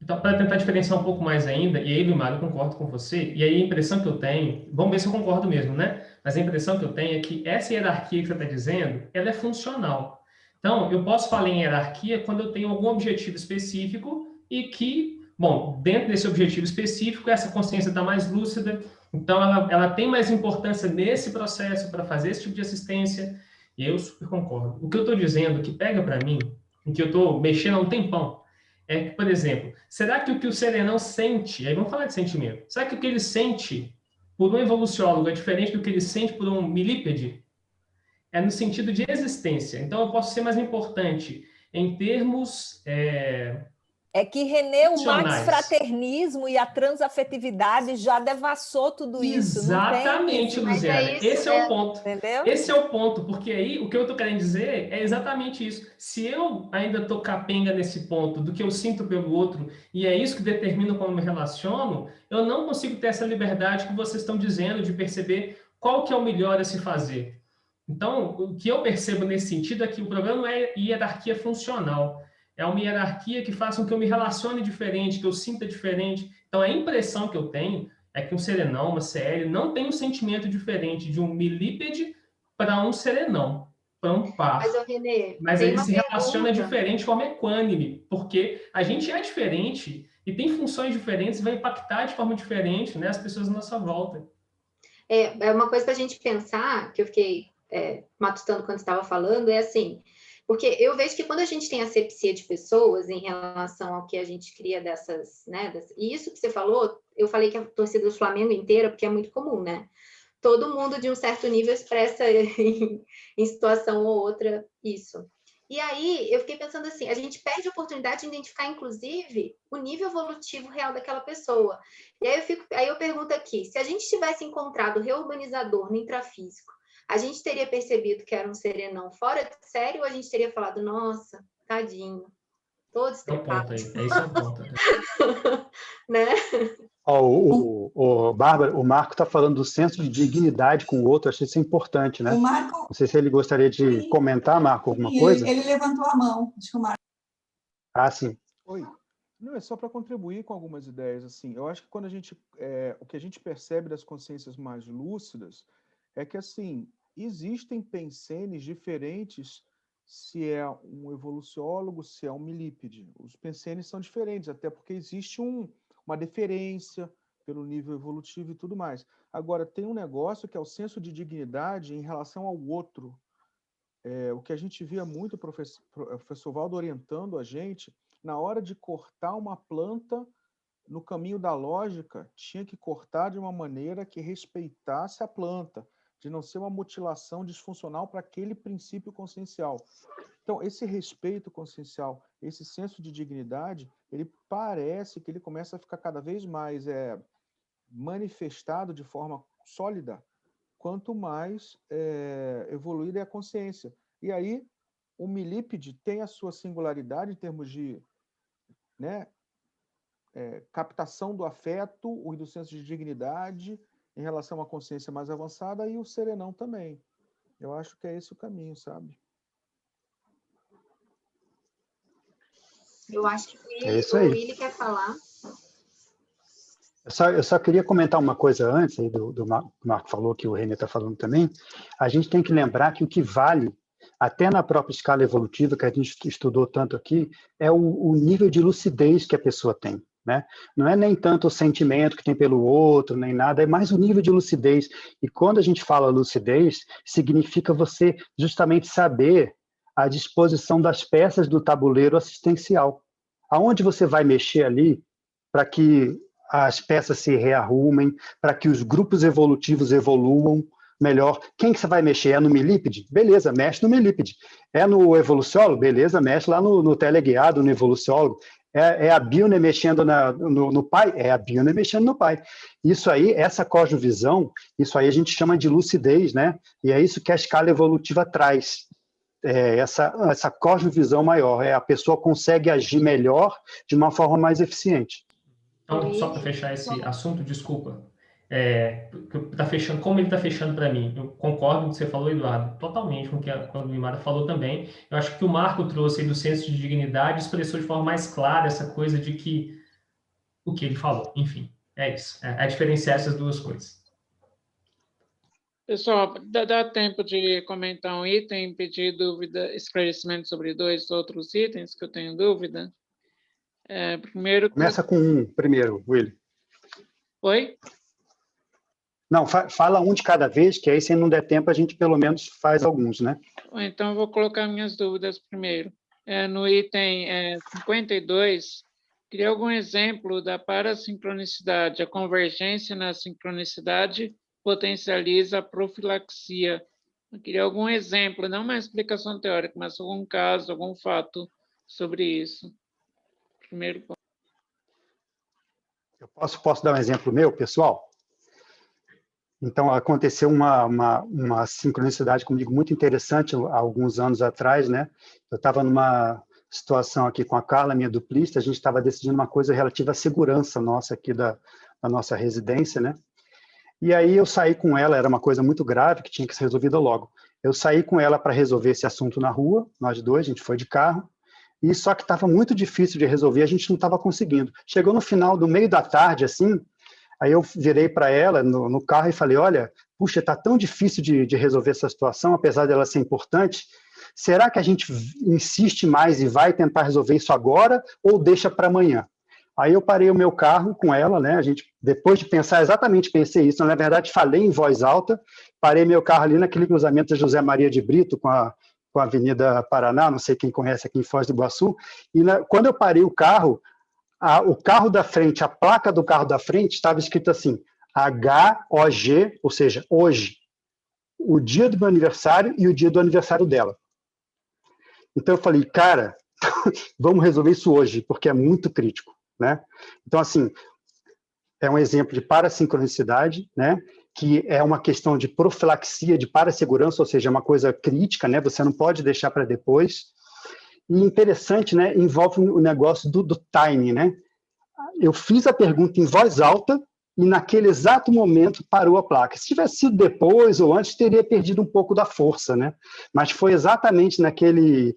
Então, para tentar diferenciar um pouco mais ainda, e aí, Limar, eu concordo com você, e aí a impressão que eu tenho, vamos ver se eu concordo mesmo, né? Mas a impressão que eu tenho é que essa hierarquia que você está dizendo, ela é funcional. Então, eu posso falar em hierarquia quando eu tenho algum objetivo específico e que, bom, dentro desse objetivo específico, essa consciência está mais lúcida, então ela tem mais importância nesse processo para fazer esse tipo de assistência, e eu super concordo. O que eu estou dizendo, que pega para mim, em que eu estou mexendo há um tempão, é que, por exemplo, será que o que o serenão sente, aí vamos falar de sentimento, será que o que ele sente por um evoluciólogo é diferente do que ele sente por um milípede? É no sentido de existência. Então, eu posso ser mais importante em termos... É que, René, o max-fraternismo e a transafetividade já devassou tudo isso. Exatamente, Luziana. Esse é o ponto. Entendeu? Esse é o ponto, porque aí o que eu estou querendo dizer é exatamente isso. Se eu ainda estou capenga nesse ponto do que eu sinto pelo outro, e é isso que determina como me relaciono, eu não consigo ter essa liberdade que vocês estão dizendo de perceber qual que é o melhor a se fazer. Então, o que eu percebo nesse sentido é que o problema não é hierarquia funcional. É uma hierarquia que faça com que eu me relacione diferente, que eu sinta diferente. Então, a impressão que eu tenho é que um serenão, uma CL, não tem um sentimento diferente de um milípede para um serenão, para um par. Mas ele se relaciona diferente de forma equânime, porque a gente é diferente e tem funções diferentes e vai impactar de forma diferente, né, as pessoas à nossa volta. É uma coisa para a gente pensar, que eu fiquei matutando quando estava falando, é assim... Porque eu vejo que quando a gente tem asepsia de pessoas em relação ao que a gente cria dessas, né? E isso que você falou, eu falei que a torcida do Flamengo inteira, porque é muito comum, né? Todo mundo, de um certo nível, expressa em situação ou outra isso. E aí, eu fiquei pensando assim, a gente perde a oportunidade de identificar, inclusive, o nível evolutivo real daquela pessoa. E aí eu pergunto aqui, se a gente tivesse encontrado o reurbanizador no intrafísico, a gente teria percebido que era um serenão fora de série ou a gente teria falado, nossa, tadinho, todo estrepado. Esse é o ponto. Né? Bárbara, o Marco está falando do senso de dignidade com o outro, achei isso importante, né? O Marco... Não sei se ele gostaria de comentar, Marco, alguma coisa. Ele levantou a mão, acho que o Marco... Sim. Oi. Não, é só para contribuir com algumas ideias, assim. Eu acho que quando o que a gente percebe das consciências mais lúcidas é que, assim, existem pensenes diferentes se é um evoluciólogo, se é um milípede. Os pensenes são diferentes, até porque existe uma deferência pelo nível evolutivo e tudo mais. Agora, tem um negócio que é o senso de dignidade em relação ao outro. O que a gente via muito o professor Valdo orientando a gente, na hora de cortar uma planta, no caminho da lógica, tinha que cortar de uma maneira que respeitasse a planta, de não ser uma mutilação disfuncional para aquele princípio consciencial. Então, esse respeito consciencial, esse senso de dignidade, ele parece que ele começa a ficar cada vez mais manifestado de forma sólida, quanto mais evoluída é a consciência. E aí, o milípede tem a sua singularidade em termos de captação do afeto e do senso de dignidade, em relação a uma consciência mais avançada, e o serenão também. Eu acho que é esse o caminho, sabe? Eu acho que o Willi quer falar. Eu só queria comentar uma coisa antes, aí do Marco falou, que o René está falando também. A gente tem que lembrar que o que vale até na própria escala evolutiva que a gente estudou tanto aqui, é o nível de lucidez que a pessoa tem, né? Não é nem tanto o sentimento que tem pelo outro, nem nada, é mais o nível de lucidez. E quando a gente fala lucidez, significa você justamente saber a disposição das peças do tabuleiro assistencial. Aonde você vai mexer ali para que as peças se rearrumem, para que os grupos evolutivos evoluam melhor. Quem que você vai mexer? É no milípede? Beleza, mexe no milípede. É no evoluciólogo? Beleza, mexe lá no teleguiado, no evoluciólogo. É a Bíone mexendo no pai? É a Bíone mexendo no pai. Isso aí, essa cosmovisão, isso aí a gente chama de lucidez, né? E é isso que a escala evolutiva traz. Essa cosmovisão maior. A pessoa consegue agir melhor de uma forma mais eficiente. Então, só para fechar esse assunto, desculpa. Como ele está fechando para mim, eu concordo com o que você falou, Eduardo, totalmente com o que a Luimara falou também. Eu acho que o Marco trouxe aí do senso de dignidade, expressou de forma mais clara essa coisa de que o que ele falou, enfim, é isso. É diferenciar essas duas coisas. Pessoal, dá tempo de comentar um item, pedir dúvida, esclarecimento sobre 2 outros itens que eu tenho dúvida? Primeiro... Começa com um primeiro, Willy. Oi? Não, fala um de cada vez, que aí, se não der tempo, a gente pelo menos faz alguns, né? Então, eu vou colocar minhas dúvidas primeiro. No item 52, queria algum exemplo da parassincronicidade. A convergência na sincronicidade potencializa a profilaxia. Eu queria algum exemplo, não uma explicação teórica, mas algum caso, algum fato sobre isso. Primeiro ponto. Eu posso dar um exemplo meu, pessoal? Então, aconteceu uma sincronicidade comigo muito interessante há alguns anos atrás, né? Eu estava numa situação aqui com a Carla, minha duplista, a gente estava decidindo uma coisa relativa à segurança nossa aqui da nossa residência, né? E aí eu saí com ela, era uma coisa muito grave que tinha que ser resolvida logo. Eu saí com ela para resolver esse assunto na rua, nós dois, a gente foi de carro, e só que estava muito difícil de resolver, a gente não estava conseguindo. Chegou no final do meio da tarde, assim, aí eu virei para ela no carro e falei, olha, puxa, está tão difícil de resolver essa situação, apesar dela ser importante, será que a gente insiste mais e vai tentar resolver isso agora ou deixa para amanhã? Aí eu parei o meu carro com ela, né? A gente, depois de pensar, exatamente pensei isso, na verdade falei em voz alta, parei meu carro ali naquele cruzamento de José Maria de Brito com a Avenida Paraná, não sei quem conhece aqui em Foz do Iguaçu, e quando eu parei o carro da frente, a placa do carro da frente estava escrito assim, HOG, ou seja, hoje, o dia do meu aniversário e o dia do aniversário dela. Então eu falei, cara, vamos resolver isso hoje, porque é muito crítico, né? Então, assim, é um exemplo de parassincronicidade, né? Que é uma questão de profilaxia, de parassegurança, ou seja, é uma coisa crítica, né? Você não pode deixar para depois. E interessante, né? Envolve o negócio do timing, né? Eu fiz a pergunta em voz alta e naquele exato momento parou a placa. Se tivesse sido depois ou antes, teria perdido um pouco da força, né? Mas foi exatamente naquele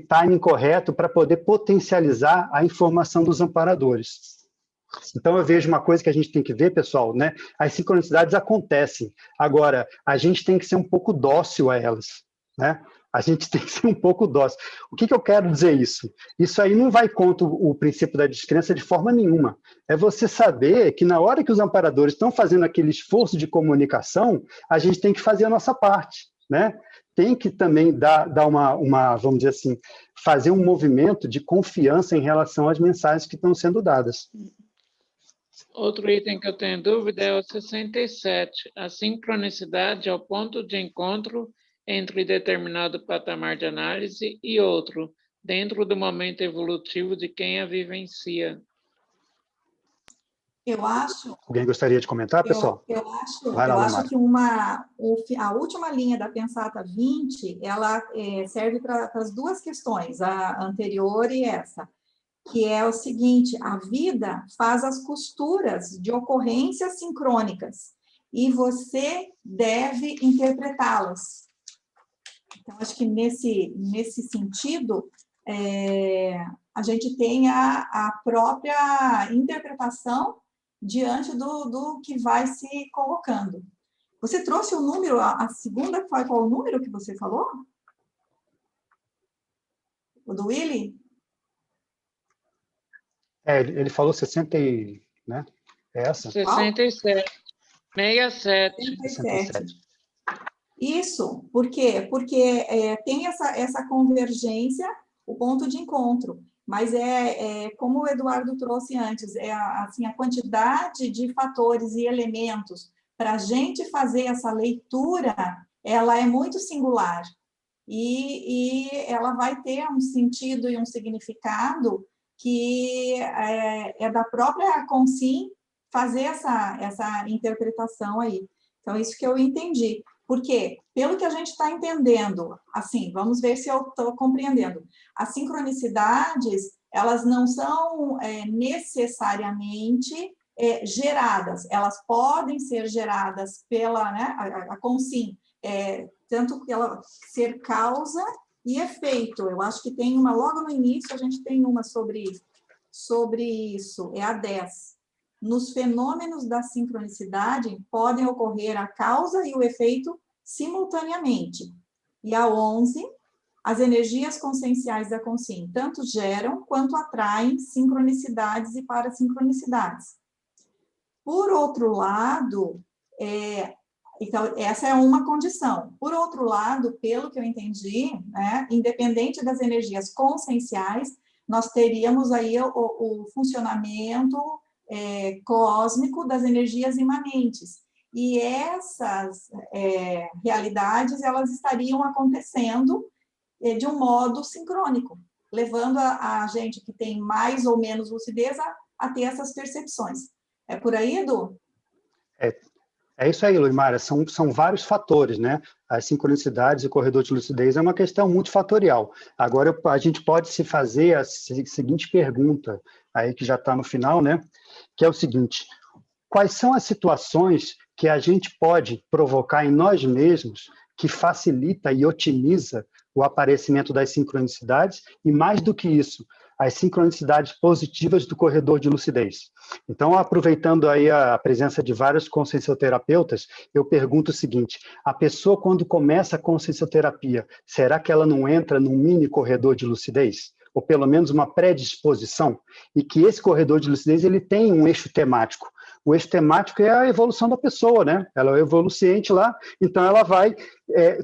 timing correto para poder potencializar a informação dos amparadores. Então, eu vejo uma coisa que a gente tem que ver, pessoal, né? As sincronicidades acontecem. Agora, a gente tem que ser um pouco dócil a elas, né? A gente tem que ser um pouco dócil. O que eu quero dizer isso? Isso aí não vai contra o princípio da descrença de forma nenhuma. É você saber que na hora que os amparadores estão fazendo aquele esforço de comunicação, a gente tem que fazer a nossa parte, né? Tem que também dar vamos dizer assim, fazer um movimento de confiança em relação às mensagens que estão sendo dadas. Outro item que eu tenho dúvida é o 67. A sincronicidade é o ponto de encontro entre determinado patamar de análise e outro, dentro do momento evolutivo de quem a vivencia. Eu acho... Alguém gostaria de comentar, pessoal? Eu acho que a última linha da Pensata 20, ela serve para as duas questões, a anterior e essa, que é o seguinte, a vida faz as costuras de ocorrências sincrônicas e você deve interpretá-las. Então, acho que nesse sentido, a gente tem a própria interpretação diante do que vai se colocando. Você trouxe o número, a segunda, qual o número que você falou? O do Willy? Ele falou 60, né? É essa? 67. 67. 67. Isso, por quê? Porque tem essa convergência, o ponto de encontro, mas como o Eduardo trouxe antes, assim, a quantidade de fatores e elementos para a gente fazer essa leitura, ela é muito singular, e ela vai ter um sentido e um significado que é da própria Consim fazer essa interpretação aí. Então, isso que eu entendi. Porque, pelo que a gente está entendendo, assim, vamos ver se eu estou compreendendo, as sincronicidades, elas não são necessariamente geradas, elas podem ser geradas pela, né, a Consim, tanto que ela ser causa e efeito. Eu acho que tem uma, logo no início, a gente tem uma sobre isso, é a 10. Nos fenômenos da sincronicidade, podem ocorrer a causa e o efeito simultaneamente. E a 11, as energias conscienciais da Consim tanto geram quanto atraem sincronicidades e parasincronicidades. Por outro lado, então, essa é uma condição. Por outro lado, pelo que eu entendi, né, independente das energias conscienciais, nós teríamos aí o funcionamento cósmico das energias imanentes. E essas realidades, elas estariam acontecendo de um modo sincrônico, levando a gente que tem mais ou menos lucidez a ter essas percepções. É por aí, Edu? É isso aí, Luimara, são vários fatores, né? As sincronicidades e o corredor de lucidez é uma questão multifatorial. Agora, a gente pode se fazer a seguinte pergunta, aí que já está no final, né? Que é o seguinte: quais são as situações que a gente pode provocar em nós mesmos que facilita e otimiza o aparecimento das sincronicidades e, mais do que isso, as sincronicidades positivas do corredor de lucidez? Então, aproveitando aí a presença de vários consciencioterapeutas, eu pergunto o seguinte: a pessoa, quando começa a consciencioterapia, será que ela não entra num mini corredor de lucidez? Ou pelo menos uma predisposição? E que esse corredor de lucidez ele tem um eixo temático. O eixo temático é a evolução da pessoa, né? Ela é evoluciente lá, então ela vai,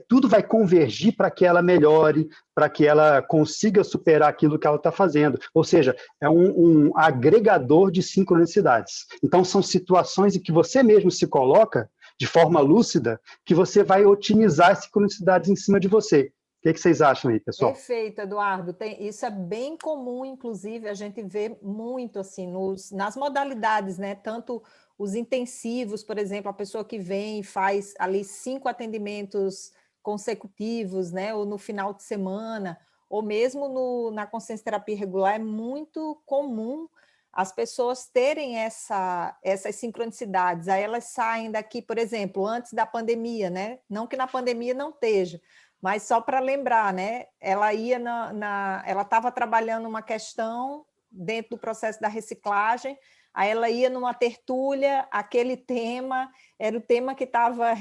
tudo vai convergir para que ela melhore, para que ela consiga superar aquilo que ela está fazendo. Ou seja, é um agregador de sincronicidades. Então, são situações em que você mesmo se coloca de forma lúcida, que você vai otimizar as sincronicidades em cima de você. O que vocês acham aí, pessoal? Perfeito, Eduardo. Isso é bem comum, inclusive, a gente vê muito assim nas modalidades, né? Tanto os intensivos, por exemplo, a pessoa que vem e faz ali 5 atendimentos consecutivos, né? Ou no final de semana, ou mesmo na consciencioterapia regular, é muito comum as pessoas terem essas sincronicidades. Aí elas saem daqui, por exemplo, antes da pandemia, né? Não que na pandemia não esteja, mas só para lembrar, né? Ela ia ela estava trabalhando uma questão dentro do processo da reciclagem, aí ela ia numa tertúlia, aquele tema era o tema que estava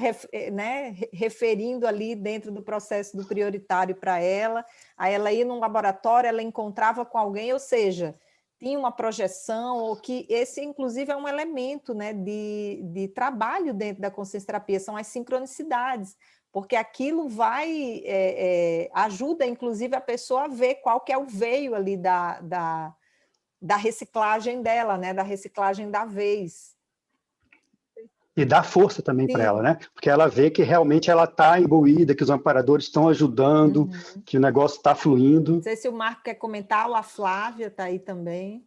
referindo ali dentro do processo do prioritário para ela, aí ela ia num laboratório, ela encontrava com alguém, ou seja, tinha uma projeção, ou que esse, inclusive, é um elemento, né, de trabalho dentro da consciencioterapia, são as sincronicidades, porque aquilo ajuda, inclusive, a pessoa a ver qual que é o veio ali da reciclagem dela, né? Da reciclagem da vez. E dá força também para ela, né? Porque ela vê que realmente ela está imbuída, que os amparadores estão ajudando, que o negócio está fluindo. Não sei se o Marco quer comentar, ou a Flávia está aí também.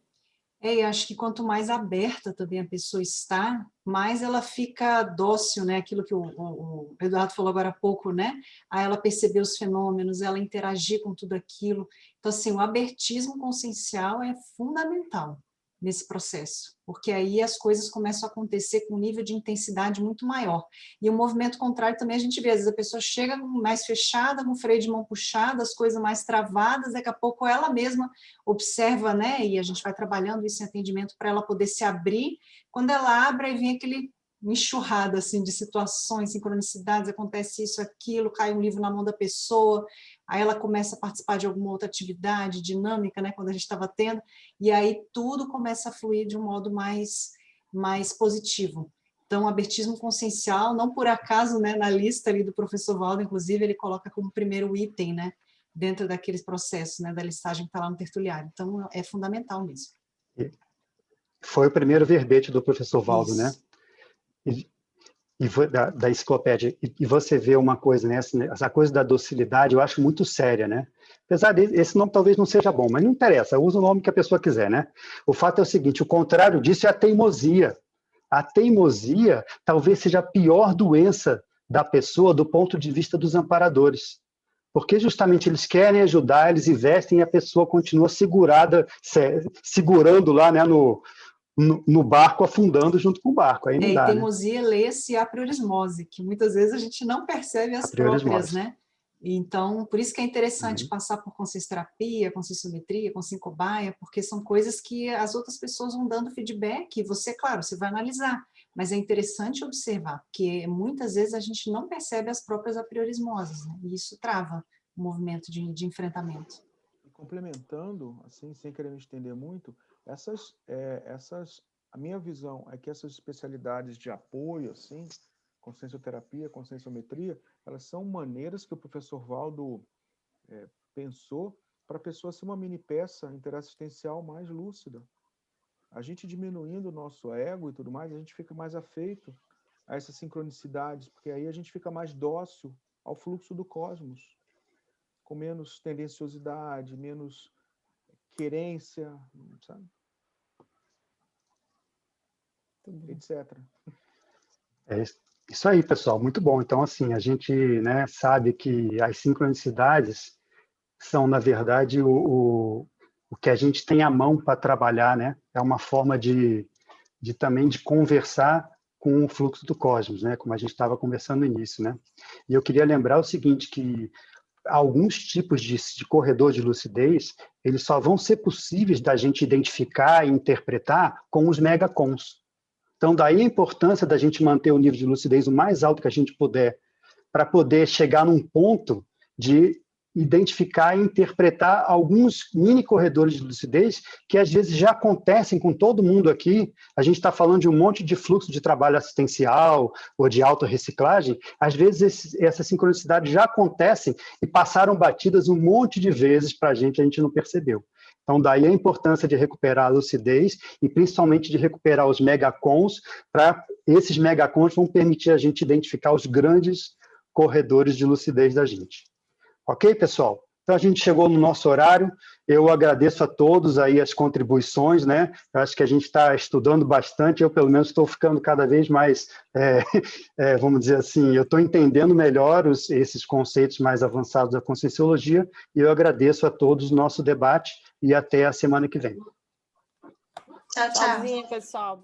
Eu acho que quanto mais aberta também a pessoa está, mais ela fica dócil, né? Aquilo que o Eduardo falou agora há pouco, né? A ela perceber os fenômenos, ela interagir com tudo aquilo. Então, assim, o abertismo consciencial é fundamental nesse processo, porque aí as coisas começam a acontecer com um nível de intensidade muito maior. E o movimento contrário também a gente vê, às vezes a pessoa chega mais fechada, com o freio de mão puxado, as coisas mais travadas, daqui a pouco ela mesma observa, né, e a gente vai trabalhando isso em atendimento para ela poder se abrir, quando ela abre, aí vem aquele uma enxurrada assim, de situações, sincronicidades, acontece isso, aquilo, cai um livro na mão da pessoa, aí ela começa a participar de alguma outra atividade dinâmica, né, quando a gente estava tendo, e aí tudo começa a fluir de um modo mais positivo. Então, o abertismo consciencial, não por acaso, né, na lista ali do professor Valdo, inclusive, ele coloca como primeiro item, né, dentro daqueles processos, né, da listagem que está lá no tertuliário. Então, é fundamental mesmo. Foi o primeiro verbete do professor Valdo, Isso. né? Da enciclopédia. E você vê uma coisa, né? Essa coisa da docilidade, eu acho muito séria, né? Apesar desse nome talvez não seja bom, mas não interessa, usa o nome que a pessoa quiser, né? O fato é o seguinte, o contrário disso é a teimosia. A teimosia talvez seja a pior doença da pessoa do ponto de vista dos amparadores. Porque justamente eles querem ajudar, eles investem e a pessoa continua segurando lá, né, no barco, afundando junto com o barco. Aí não dá, E teimosia lê-se a priorismose, que muitas vezes a gente não percebe as próprias, né? Então, por isso que é interessante passar por consciencioterapia, conscienciometria, conscienciocobaia, porque são coisas que as outras pessoas vão dando feedback, e você, claro, você vai analisar, mas é interessante observar, porque muitas vezes a gente não percebe as próprias apriorismoses, né? E isso trava o movimento de enfrentamento. Complementando, assim, sem querer me estender muito, a minha visão é que essas especialidades de apoio, assim, consciencioterapia, conscienciometria, elas são maneiras que o professor Valdo pensou para a pessoa ser uma mini peça interassistencial mais lúcida. A gente diminuindo o nosso ego e tudo mais, a gente fica mais afeito a essas sincronicidades, porque aí a gente fica mais dócil ao fluxo do cosmos, com menos tendenciosidade, menos querência, sabe? Etc. É isso aí, pessoal, muito bom. Então, assim, a gente, né, sabe que as sincronicidades são, na verdade, o que a gente tem à mão para trabalhar, né? É uma forma também de conversar com o fluxo do cosmos, né? Como a gente estava conversando no início, né? E eu queria lembrar o seguinte, que alguns tipos de corredor de lucidez, eles só vão ser possíveis da gente identificar e interpretar com os megacons. Então, daí a importância da gente manter o nível de lucidez o mais alto que a gente puder, para poder chegar num ponto de identificar e interpretar alguns mini corredores de lucidez que às vezes já acontecem com todo mundo aqui. A gente está falando de um monte de fluxo de trabalho assistencial ou de autorreciclagem. Às vezes essas sincronicidades já acontecem e passaram batidas um monte de vezes para a gente não percebeu. Então, daí a importância de recuperar a lucidez e principalmente de recuperar os megacons, para esses megacons vão permitir a gente identificar os grandes corredores de lucidez da gente. Ok, pessoal? Então, a gente chegou no nosso horário. Eu agradeço a todos aí as contribuições, né? Eu acho que a gente está estudando bastante. Eu, pelo menos, estou ficando cada vez mais, vamos dizer assim, eu estou entendendo melhor esses conceitos mais avançados da conscienciologia e eu agradeço a todos o nosso debate e até a semana que vem. Tchau, tchau. Tchauzinho, pessoal.